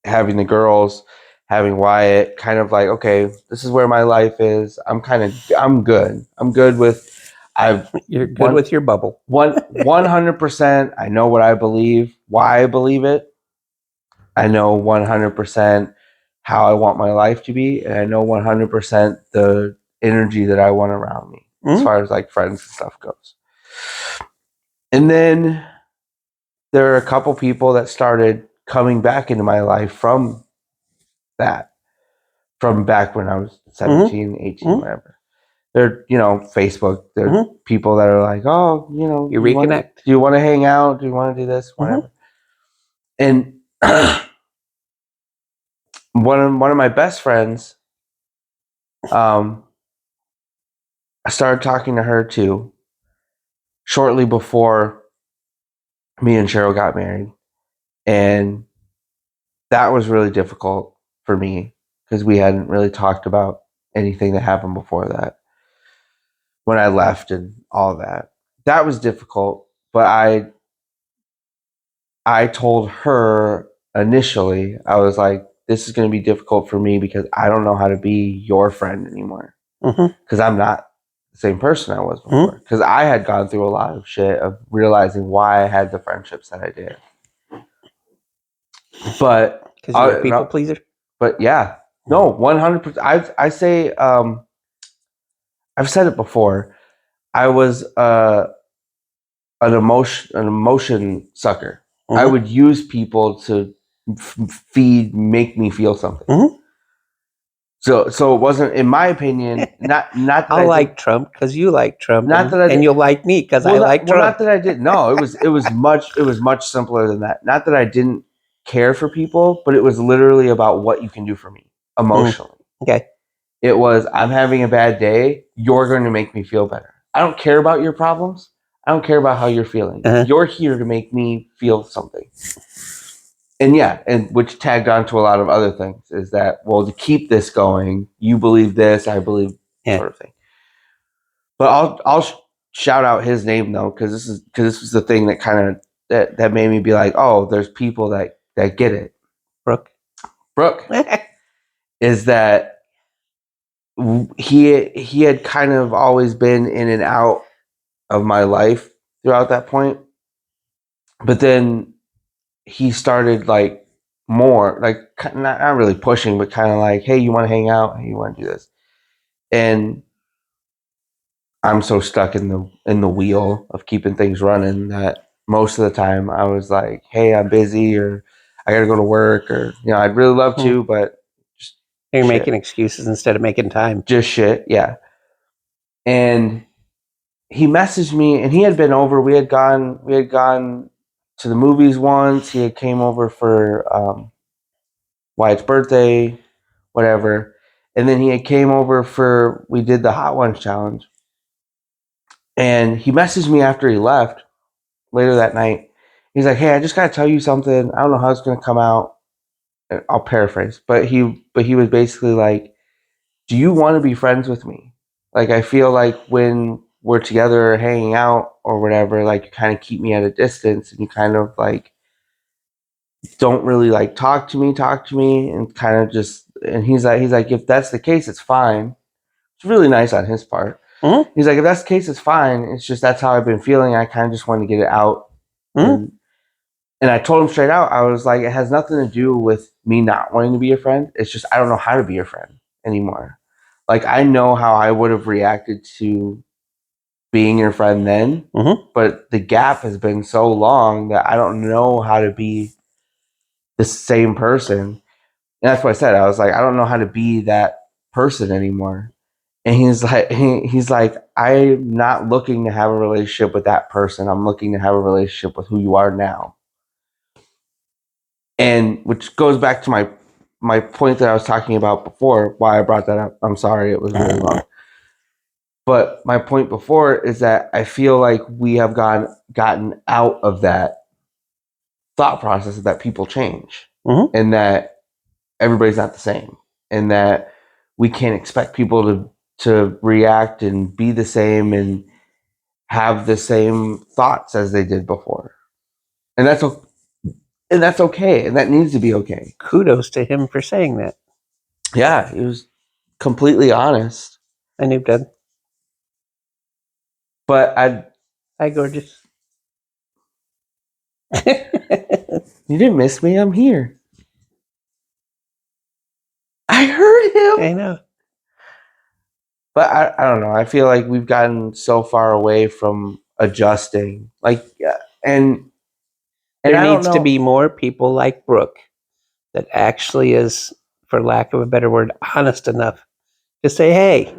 having the girls, having Wyatt, kind of like, okay, this is where my life is. I'm good. I'm good with, You're good with your bubble. 100%. I know what I believe, why I believe it. I know 100% how I want my life to be, and I know 100% the energy that I want around me as far as like friends and stuff goes. And then there are a couple people that started coming back into my life from that, from back when I was 17, 18, Mhm. whatever. They're, Facebook. There are people that are like, oh, You do reconnect. you want to hang out? Do you want to do this? Whatever. And one of my best friends, I started talking to her too, shortly before me and Cheryl got married. And that was really difficult for me because we hadn't really talked about anything that happened before that when I left and all that. That was difficult, but I told her initially, I was like, this is going to be difficult for me because I don't know how to be your friend anymore. Because I'm not the same person I was before. Because I had gone through a lot of shit of realizing why I had the friendships that I did. But Because you're a people pleaser? But yeah, no, 100%. I say, I've said it before. I was an emotion sucker. I would use people to make me feel something. So it wasn't, in my opinion, not that I'll like Trump because you like Trump, and you'll like me because I like Trump. Well, not that I didn't. No, it was much simpler than that. Not that I didn't care for people, but it was literally about what you can do for me emotionally. Okay. It was, I'm having a bad day. You're going to make me feel better. I don't care about your problems. I don't care about how you're feeling. You're here to make me feel something. And yeah, and which tagged on to a lot of other things is that, well, to keep this going, you believe this, I believe sort of thing. But I'll shout out his name though, because this was the thing that kind of that made me be like, oh, there's people that get it. Brooke is that he had kind of always been in and out of my life throughout that point, but then he started like more like not really pushing, but kind of like, hey, you want to hang out? Hey, you want to do this? And I'm so stuck in the wheel of keeping things running that most of the time I was like, hey, I'm busy, or I gotta go to work, or I'd really love to, but just you're making excuses instead of making time. Just shit, yeah. And he messaged me, and he had been over. We had gone to the movies once. He had came over for Wyatt's birthday, whatever. And then he had came over for, we did the Hot Ones challenge. And he messaged me after he left later that night. He's like, hey, I just got to tell you something. I don't know how it's going to come out. I'll paraphrase. But he was basically like, do you want to be friends with me? Like, I feel like when we're together or hanging out or whatever, like, you kind of keep me at a distance, and you kind of like don't really like talk to me and kind of just, and he's like, if that's the case, it's fine. It's really nice on his part. He's like, if that's the case, it's fine. It's just, that's how I've been feeling. I kind of just want to get it out. And I told him straight out, I was like, it has nothing to do with me not wanting to be your friend. It's just, I don't know how to be your friend anymore. Like, I know how I would have reacted to being your friend then, but the gap has been so long that I don't know how to be the same person. And that's what I said. I was like, I don't know how to be that person anymore. And he's like, I'm not looking to have a relationship with that person. I'm looking to have a relationship with who you are now. And which goes back to my point that I was talking about before, why I brought that up. I'm sorry, it was really long. But my point before is that I feel like we have gotten out of that thought process that people change, and that everybody's not the same, and that we can't expect people to react and be the same and have the same thoughts as they did before. And that's okay, and that needs to be okay. Kudos to him for saying that. Yeah, he was completely honest. I knew that. But hi, gorgeous. You didn't miss me. I'm here. I heard him. I know. But I don't know. I feel like we've gotten so far away from adjusting. Like, and There I don't needs to know- be more people like Brooke that actually is, for lack of a better word, honest enough to say, "Hey,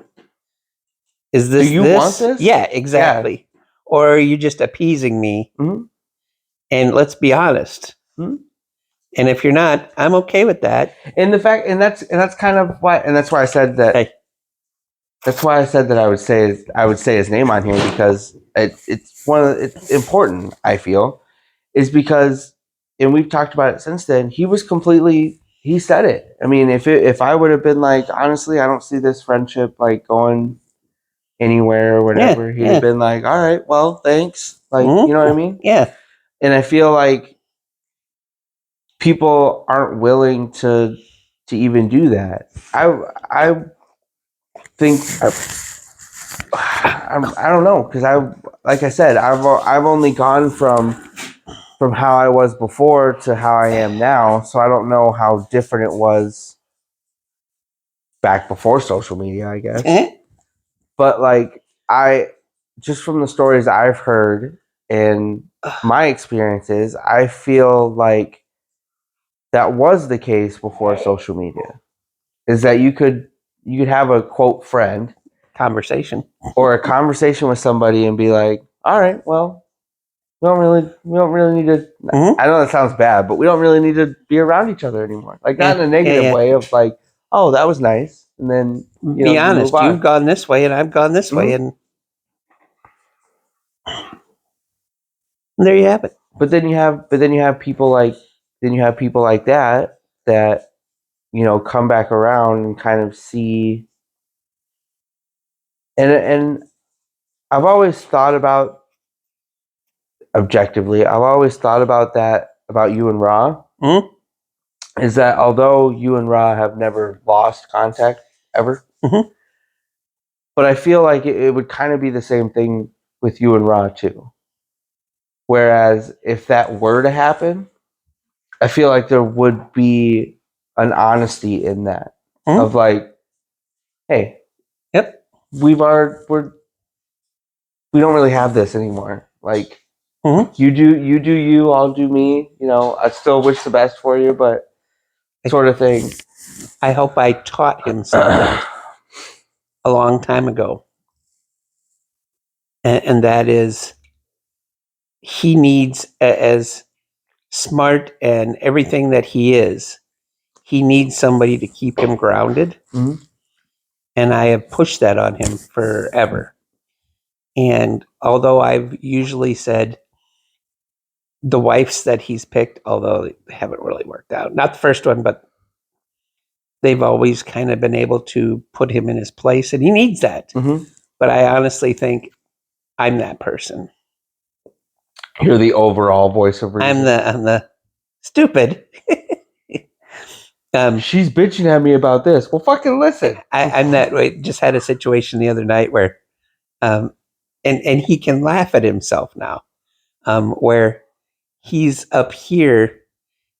is this Do you want this? Yeah, exactly. Or are you just appeasing me? Mhm. And let's be honest. Mhm. And if you're not, I'm okay with that. And the fact, and that's kind of why, and that's why I said that. Hey. That's why I said that I would say his name on here, because it's important. I feel is because, and we've talked about it since then. He said it. I mean, if I would have been like, honestly, I don't see this friendship like going anywhere or whatever, he'd have been like, all right, well, thanks. Like, you know what I mean? Yeah. And I feel like people aren't willing to even do that. I think I don't know, because like I said, I've only gone from how I was before to how I am now, so I don't know how different it was back before social media, I guess. But like, I just from the stories I've heard and my experiences, I feel like that was the case before social media. Is that you could have a quote friend Conversation. or a conversation with somebody and be like, all right, well, we don't really need to. Mhm. I know that sounds bad, but we don't really need to be around each other anymore. Like, not in a Yeah, negative yeah. way of like, oh, that was nice, and then Be honest. move on. You've gone this way, and I've gone this way, Mhm. and there you have it. But then you have people like that come back around and kind of see. And I've always thought about, objectively, I've always thought about that about you and Ra. Mhm. Is that although you and Ra have never lost contact ever, Mhm. but I feel like it would kind of be the same thing with you and Ra too. Whereas if that were to happen, I feel like there would be an honesty in that Mhm. of like, hey, Yep. we don't really have this anymore. Like, Mhm. you do you, I'll do me. I still wish the best for you, but sort of thing. I hope I taught him something a long time ago, and that is, he needs, as smart and everything that he is, he needs somebody to keep him grounded. Mhm. And I have pushed that on him forever. And although I've usually said the wives that he's picked, although they haven't really worked out, not the first one, but they've always kind of been able to put him in his place, and he needs that. Mhm. But I honestly think I'm that person. You're the overall voice of reason. I'm the stupid. She's bitching at me about this. Well, fucking listen. I'm that way. Just had a situation the other night where, and he can laugh at himself now, where he's up here,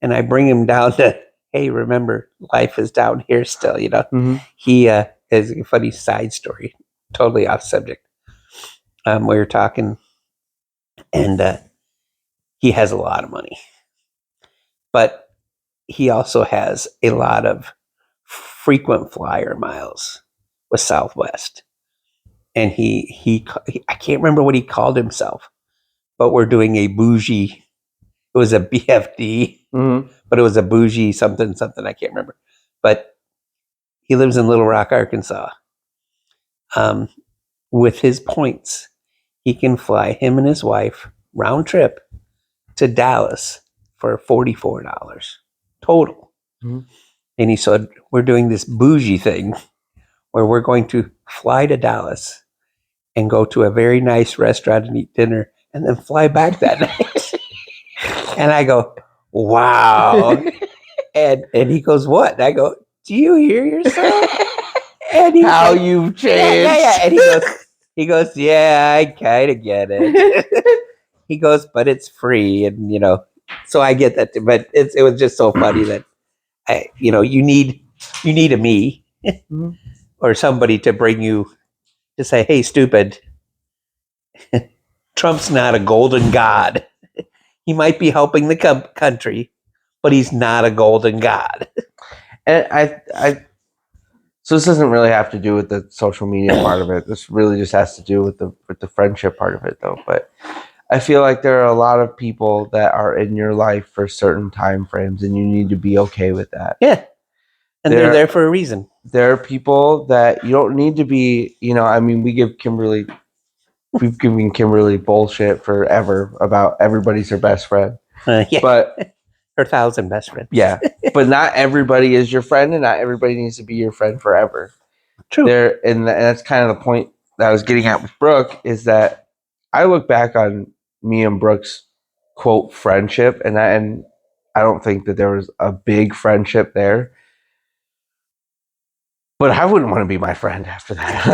and I bring him down to, hey, remember, life is down here still. Mhm. He is a funny side story, totally off subject. We were talking, and he has a lot of money, but he also has a lot of frequent flyer miles with Southwest. And he I can't remember what he called himself, but we're doing a bougie. It was a BFD, Mhm. but it was a bougie something. I can't remember. But he lives in Little Rock, Arkansas. With his points, he can fly him and his wife round trip to Dallas for $44 total. Mhm. And he said, we're doing this bougie thing where we're going to fly to Dallas and go to a very nice restaurant and eat dinner and then fly back that night. And I go, wow. and he goes, what? And I go, do you hear yourself? And he's How like, you've changed. yeah. And he goes, yeah, I kind of get it. He goes, but it's free. And, so I get that. But it was just so funny that, you need a me or somebody to bring you to say, hey, stupid. Trump's not a golden god. He might be helping the country, but he's not a golden god. And so this doesn't really have to do with the social media part of it. This really just has to do with the friendship part of it, though. But I feel like there are a lot of people that are in your life for certain time frames, and you need to be okay with that. Yeah. And they're there for a reason. There are people that you don't need to be, I mean, we've given Kimberly bullshit forever about everybody's her best friend. Yeah. But her 1,000 best friends. Yeah. But not everybody is your friend, and not everybody needs to be your friend forever. True. And that's kind of the point that I was getting at with Brooke, is that I look back on me and Brooke's quote friendship, and I don't think that there was a big friendship there. But I wouldn't want to be my friend after that.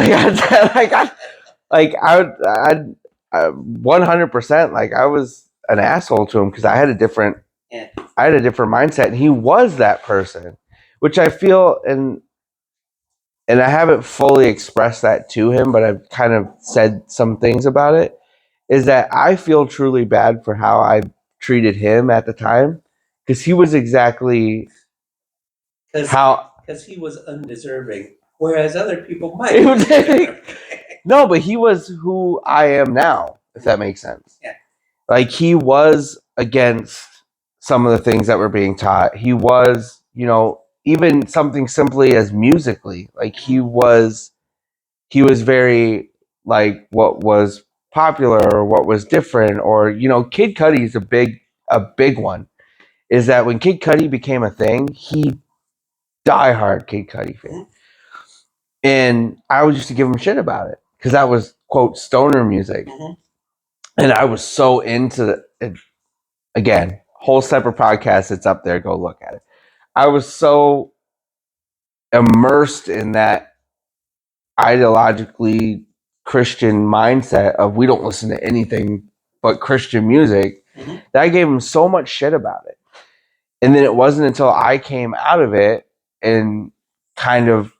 I'd 100%. Like, I was an asshole to him because I had a different mindset, and he was that person, which I feel, and I haven't fully expressed that to him, but I've kind of said some things about it, is that I feel truly bad for how I treated him at the time, because he was exactly because he was undeserving, whereas other people might. No, but he was who I am now, if that makes sense. Yeah. Like, he was against some of the things that were being taught. He was, even something simply as musically, like he was very, like, what was popular or what was different, or Kid Cudi is a big one. Is that when Kid Cudi became a thing, he diehard Kid Cudi fan, and I was used to give him shit about it because that was quote stoner music, and I was so into it. Again, whole separate podcast. It's up there. Go look at it. I was so immersed in that ideologically Christian mindset of we don't listen to anything but Christian music, that I gave him so much shit about it. And then it wasn't until I came out of it and kind of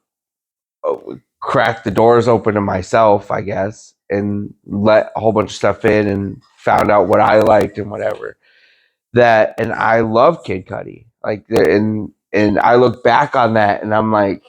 cracked the doors open to myself, I guess, and let a whole bunch of stuff in and found out what I liked and whatever. And I love Kid Cudi. Like, and I look back on that and I'm like,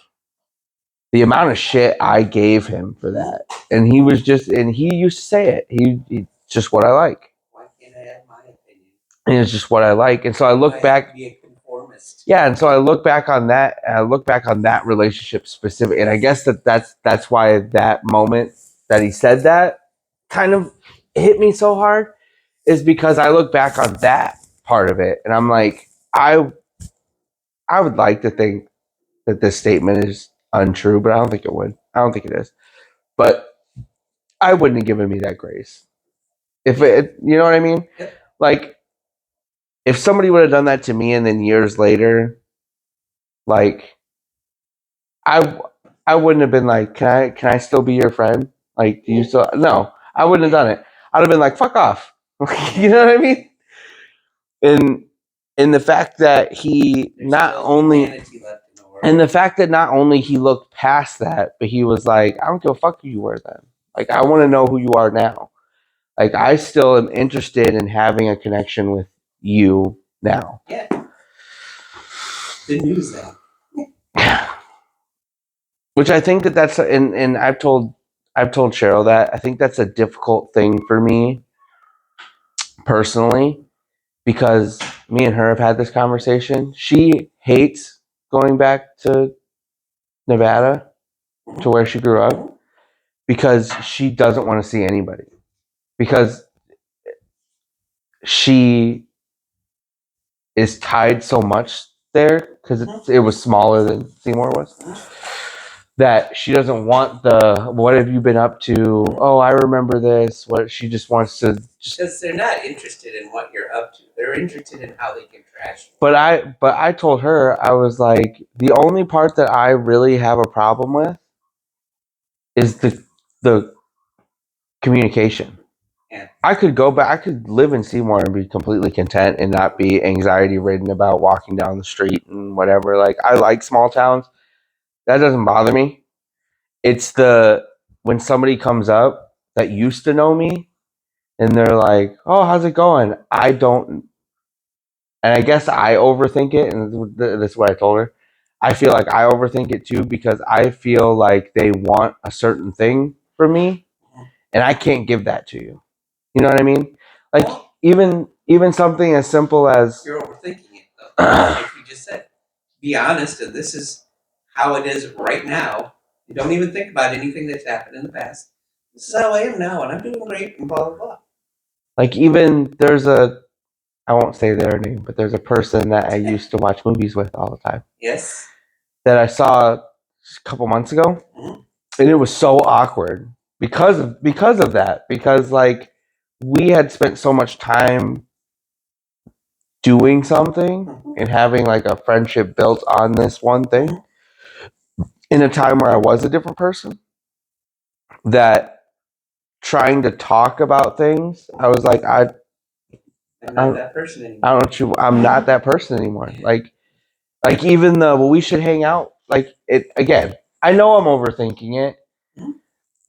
the amount of shit I gave him for that. And he was and he used to say it. He just what I like. Why can't I have my opinion? And it's just what I like. And so I look back. Be a conformist. Yeah, and so I look back on that. And I look back on that relationship specific, and I guess that's why that moment that he said that kind of hit me so hard, is because I look back on that part of it, and I'm like, I would like to think that this statement is untrue, but I don't think it would. I don't think it is. But I wouldn't have given me that grace. If it, you know what I mean? Yeah. Like, if somebody would have done that to me and then years later, like, I wouldn't have been like, can I still be your friend? Like, do you still? No, I wouldn't have done it. I'd have been like, fuck off. You know what I mean? And the fact that he not only he looked past that, but he was like, I don't give a fuck who you were then. Like, I want to know who you are now. Like, I still am interested in having a connection with you now. Yeah. The news now. Which I think that's, and I've told Cheryl that I think that's a difficult thing for me personally, because me and her have had this conversation. She hates going back to Nevada, to where she grew up, because she doesn't want to see anybody, because she is tied so much there, because it was smaller than Seymour was, that she doesn't want the what have you been up to, oh, I remember this, what she just wants to because they're not interested in what you're up to, they're interested in how they can trash you. But I told her, I was like, the only part that I really have a problem with is the communication. Yeah. I could go back, I could live in Seymour and be completely content and not be anxiety ridden about walking down the street and whatever. Like, I like small towns. That doesn't bother me. It's when somebody comes up that used to know me and they're like, "Oh, how's it going?" I don't, and I guess I overthink it, and this is what I told her. I feel like I overthink it too because I feel like they want a certain thing from me, and I can't give that to you. You know what I mean? Like even something as simple as You're overthinking it, though. Like you just said, be honest, and this is how it is right now. You don't even think about anything that's happened in the past. This is how I am now, and I'm doing great, and blah blah blah. like even there's a I won't say their name, but there's a person that I used to watch movies with all the time Yes. that I saw a couple months ago, Mhm. and it was so awkward because of that because like we had spent so much time doing something Mhm. and having like a friendship built on this one thing in a time where I was a different person that trying to talk about things I was like I'm I not don't, that person anymore. I don't you I'm not that person anymore like even the well we should hang out like it again I know I'm overthinking it Mhm.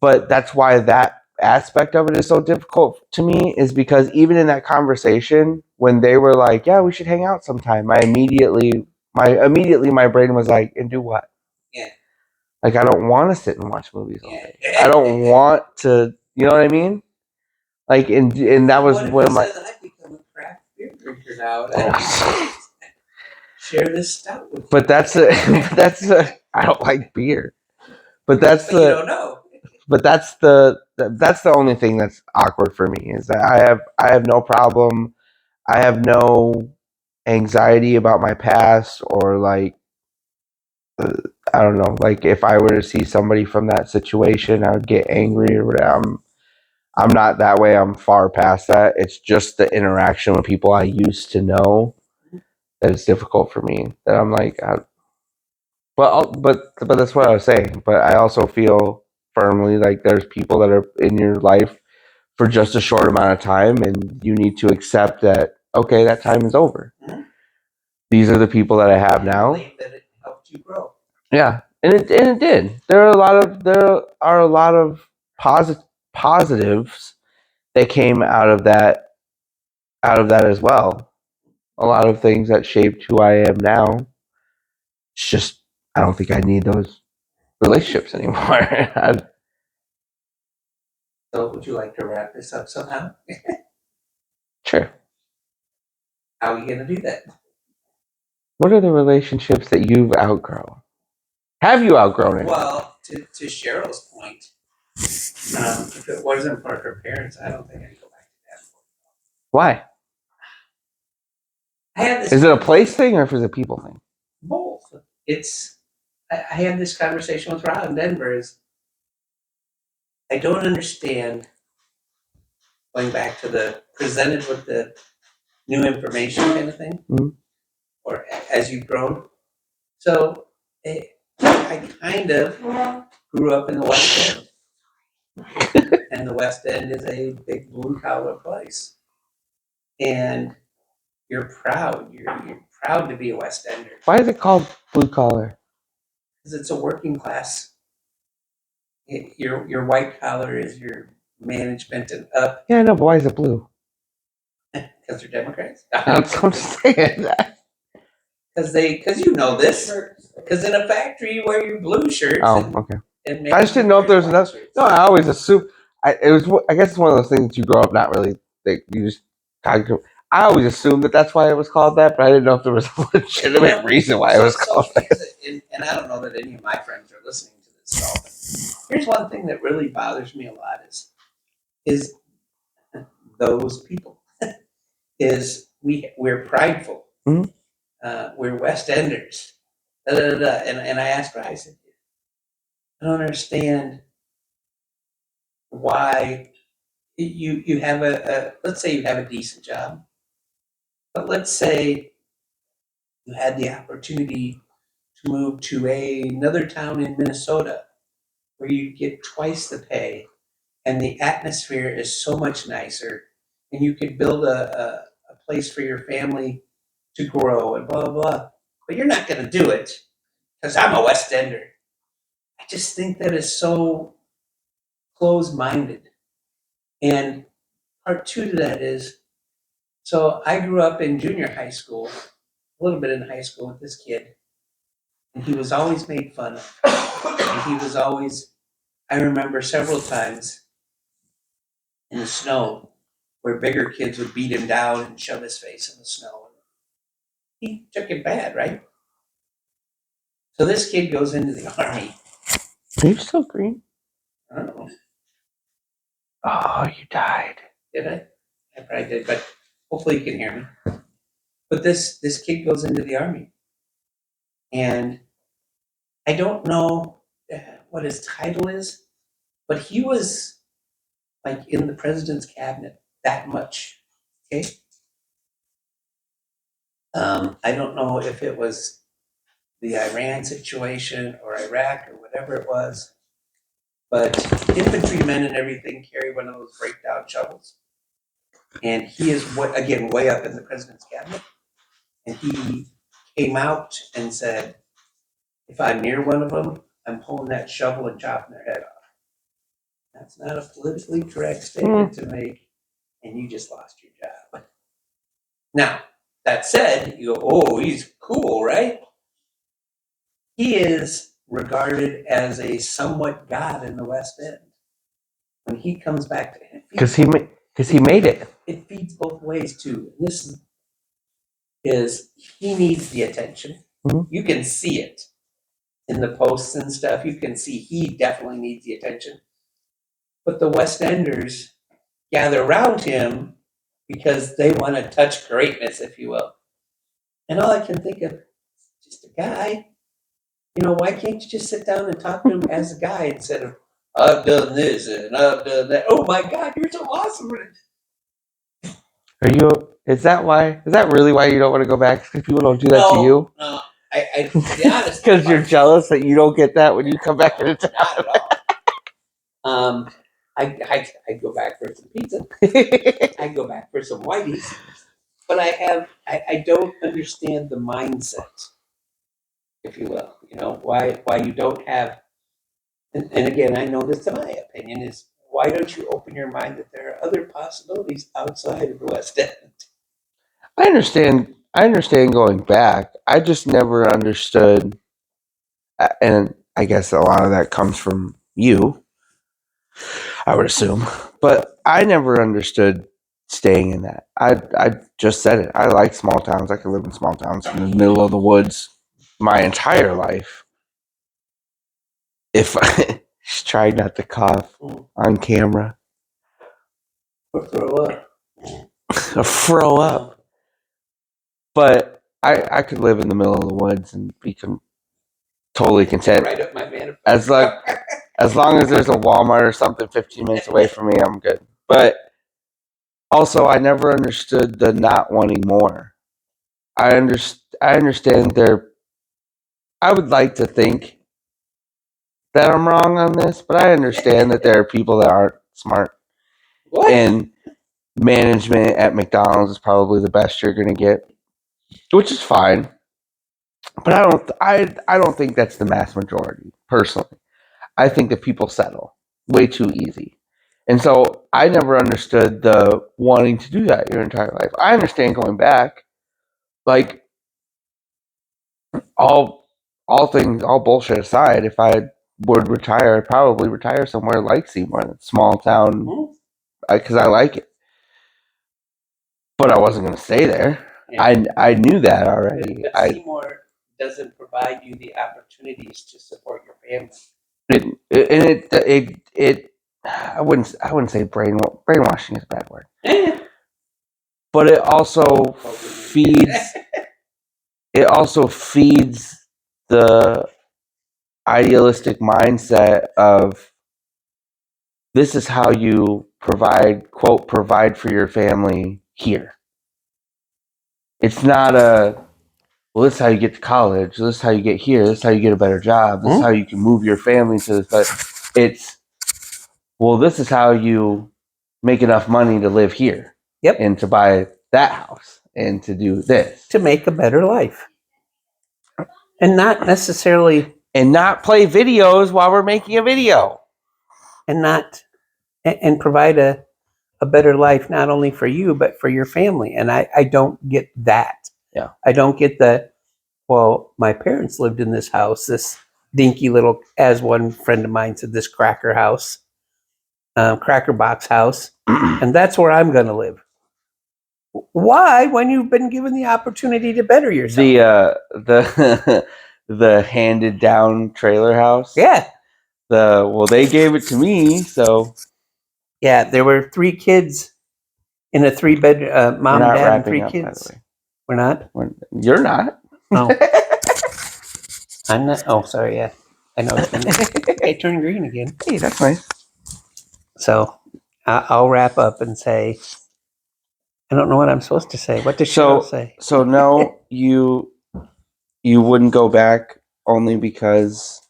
but that's why that aspect of it is so difficult to me is because even in that conversation when they were like yeah we should hang out sometime immediately my brain was like and do what Yeah. like I don't want to sit and watch movies all Yeah. day I don't want to you know what I mean like and that was What if one he of my says I become a craft beer drinker now, and I share this stout with you? but I don't like beer but that's But you the don't know. but that's the only thing that's awkward for me is that I have no problem I have no anxiety about my past or like uh, I don't know like if I were to see somebody from that situation I would get angry or whatever I'm not that way I'm far past that it's just the interaction with people I used to know that is difficult for me that I'm like but that's what I was saying but I also feel firmly like there's people that are in your life for just a short amount of time and you need to accept that okay that time is over Mhm. these are the people that I have And now believe that it helped you grow. yeah and it did there are a lot of positives that came out of that as well a lot of things that shaped who I am now it's just I don't think I need those relationships anymore So, would you like to wrap this up somehow? sure How are you going to do that? what are the relationships that you've outgrown have you outgrown it Well, to Cheryl's point, if it wasn't for her parents, I don't think I'd go back to that. why I had this is it a place thing or is it a people thing both. It's I had this conversation with Rob in Denver. Is I don't understand going back to the presented with the new information kind of thing, Mhm. or as you've grown. So I kind of grew up in the West End, and the West End is a big blue collar place, and you're proud to be a West Ender Why is it called blue collar? because it's a working class. Your white collar is your management and up Yeah, I know, but why is it blue? because they're Democrats. That's what I'm saying. Because you know this. Because in a factory you wear your blue shirts Oh, and okay. and I just didn't know if there was another. No, I always assume. I guess it's one of those things that you grow up not really. Like you just. kind of- I always assumed that that's why it was called that, but I didn't know if there was a legitimate reason why it was called that. And I don't know that any of my friends are listening to this at all. But here's one thing that really bothers me a lot is those people is we're prideful. Mhm. We're West Enders. Da, da, da, da. And I asked her, I said, I don't understand why you have let's say you have a decent job, but let's say you had the opportunity to move to another town in Minnesota where you get twice the pay and the atmosphere is so much nicer and you could build a place for your family to grow and blah blah blah. But you're not going to do it because I'm a West Ender. I just think that is so close minded. And part two to that is, so I grew up in junior high school, a little bit in high school with this kid, and he was always made fun of. And he was always, I remember several times in the snow where bigger kids would beat him down and shove his face in the snow. He took it bad, right? So this kid goes into the army. Are you still green? I don't know, Oh, you died. did I? I probably did, but hopefully you can hear me. But this kid goes into the army, and I don't know what his title is, but he was like in the president's cabinet that much. Okay. I don't know if it was the Iran situation or Iraq or whatever it was, but infantrymen and everything carry one of those breakdown shovels. And he is, again, way up in the president's cabinet. And he came out and said, if I'm near one of them, I'm pulling that shovel and chopping their head off. That's not a politically correct statement to make, and you just lost your job. Now, that said, you go, oh, he's cool, right? He is regarded as a somewhat god in the West End. When he comes back to it, Because he made it. it feeds both ways too. And this is he needs the attention. Mhm. You can see it in the posts and stuff. You can see he definitely needs the attention. But the West Enders gather around him because they want to touch greatness, if you will. And all I can think of, just a guy. You know, why can't you just sit down and talk to him as a guy instead of, I've done this and I've done that. Oh my God, you're so awesome. Are you? Is that really why you don't want to go back? Because people don't do that to you? No, I to be honest. Because you're jealous that you don't get that when you come back into town. Not at all. I go back for some pizza. I go back for some whiteys. But I don't understand the mindset, if you will. You know, why you don't have, and again, I know this in my opinion, is why don't you open your mind that there are other possibilities outside of the West End? I understand going back. I just never understood, and I guess a lot of that comes from you, I would assume. But I never understood staying in that. I just said it. I like small towns. I could live in small towns in the middle of the woods my entire life. If I tried not to cough on camera Or throw up. or throw up. But I could live in the middle of the woods and be totally content. Right up my manifesto. As long as there's a Walmart or something 15 minutes away from me, I'm good. But also, I never understood the not wanting more. I understand I would like to think that I'm wrong on this, but I understand that there are people that aren't smart. What? And management at McDonald's is probably the best you're going to get, which is fine. But I don't think that's the mass majority, personally. I think that people settle way too easy. And so I never understood the wanting to do that your entire life. I understand going back. Like all bullshit aside, if I would retire, I'd probably retire somewhere like Seymour, small town, because I like it. But I wasn't going to stay there. Yeah. I knew that already. But Seymour doesn't provide you the opportunities to support your family. I wouldn't say brainwashing is a bad word. But it also feeds the idealistic mindset of this is how you provide for your family here. It's not well, this is how you get to college. This is how you get here. This is how you get a better job. This is how you can move your family to this. But it's, well, this is how you make enough money to live here. Yep. And to buy that house and to do this. To make a better life. And not necessarily. And not play videos while we're making a video. And provide a a better life, not only for you, but for your family. And I don't get that. Yeah. I don't get the, well, my parents lived in this house, this dinky little, as one friend of mine said, this cracker house, cracker box house. And that's where I'm going to live. Why, when you've been given the opportunity to better yourself? The the handed down trailer house. Yeah. Well, they gave it to me, so Yeah, there were 3 kids in a 3-bed, we're mom, not dad, and wrapping 3 up. By kids. the way, We're not? you're not. Oh, I'm not. Oh, sorry. Yeah, I know it's been. It turned green again. Hey, that's nice. So I'll wrap up and say, I don't know what I'm supposed to say. What does Cheryl say? So no, you wouldn't go back only because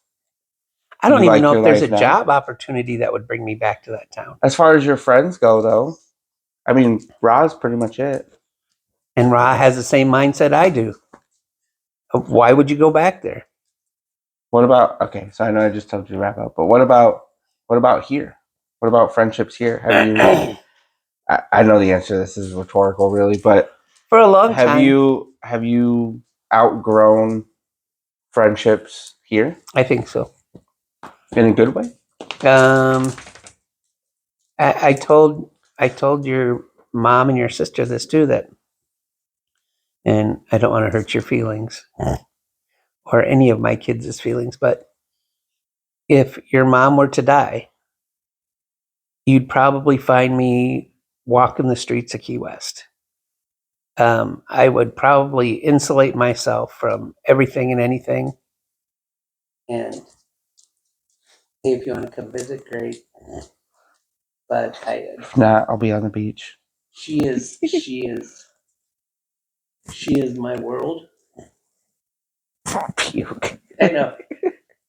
I don't you even like know your if there's a life now? job opportunity that would bring me back to that town. As far as your friends go, though, I mean, Ra's pretty much it. And Ra has the same mindset I do. Why would you go back there? What about, okay, so I know I just told you to wrap up, but what about here? What about friendships here? Have you? I know the answer to this is rhetorical, really, but For a long have time, you outgrown friendships here I think so. in a good way? I told your mom and your sister this too, that, and I don't want to hurt your feelings or any of my kids' feelings, but if your mom were to die, you'd probably find me walking the streets of Key West. I would probably insulate myself from everything and anything. And if you want to come visit, great. But If not, I'll be on the beach. she is my world. Puke. I know.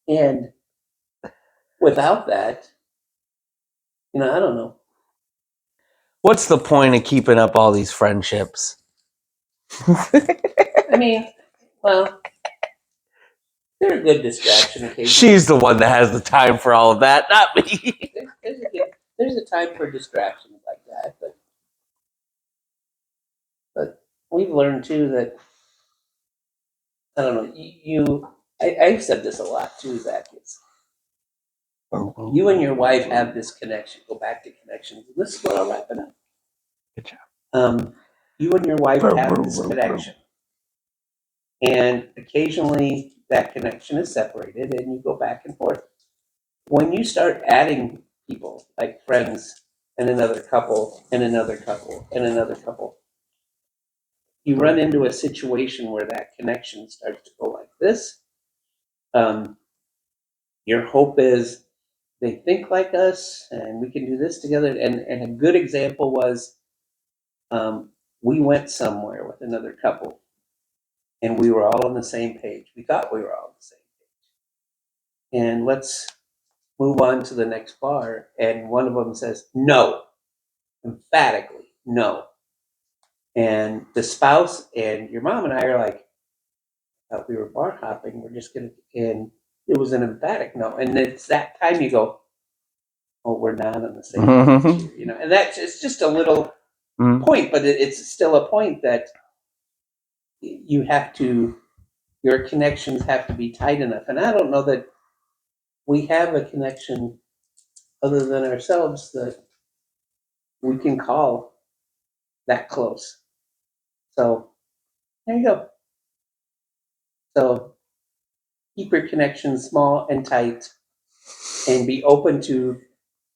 And without that, I don't know. What's the point of keeping up all these friendships? I mean, well, they're a good distraction occasionally. She's the one that has the time for all of that, not me. There's a time for distractions like that, but we've learned too that, I don't know, I've said this a lot too, Zach, is you and your wife have this connection. Go back to connections. This is what I'll wrap it up. Good job. You and your wife have this connection. And occasionally that connection is separated and you go back and forth. When you start adding people, like friends and another couple and another couple and another couple, you run into a situation where that connection starts to go like this. Your hope is they think like us and we can do this together. And a good example was we went somewhere with another couple and we were all on the same page. We thought we were all on the same page. And let's move on to the next bar. And one of them says, no, emphatically, no. And the spouse and your mom and I are like, we were bar hopping. We're just going to, and it was an emphatic no. And it's that time you go, oh, we're not on the same page here, and that's, it's just a little point, but it's still a point that you have to, your connections have to be tight enough. And I don't know that we have a connection other than ourselves that we can call that close. So there you go. So keep your connections small and tight and be open to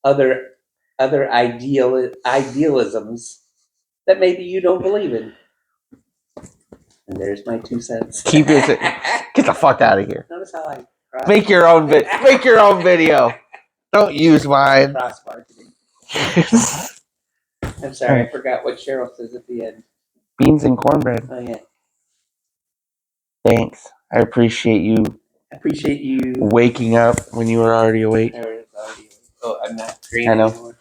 other idealisms that maybe you don't believe in. And there's my 2 cents. Keep it. Get the fuck out of here. Notice how I Make your own Make your own video. Don't use mine. cross marketing. I'm sorry, I forgot what Cheryl says at the end. Beans and cornbread. Oh yeah. Thanks. I appreciate you waking up when you were already awake. Oh, I'm not green I know. anymore.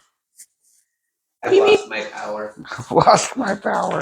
I've lost my power. I've lost my power.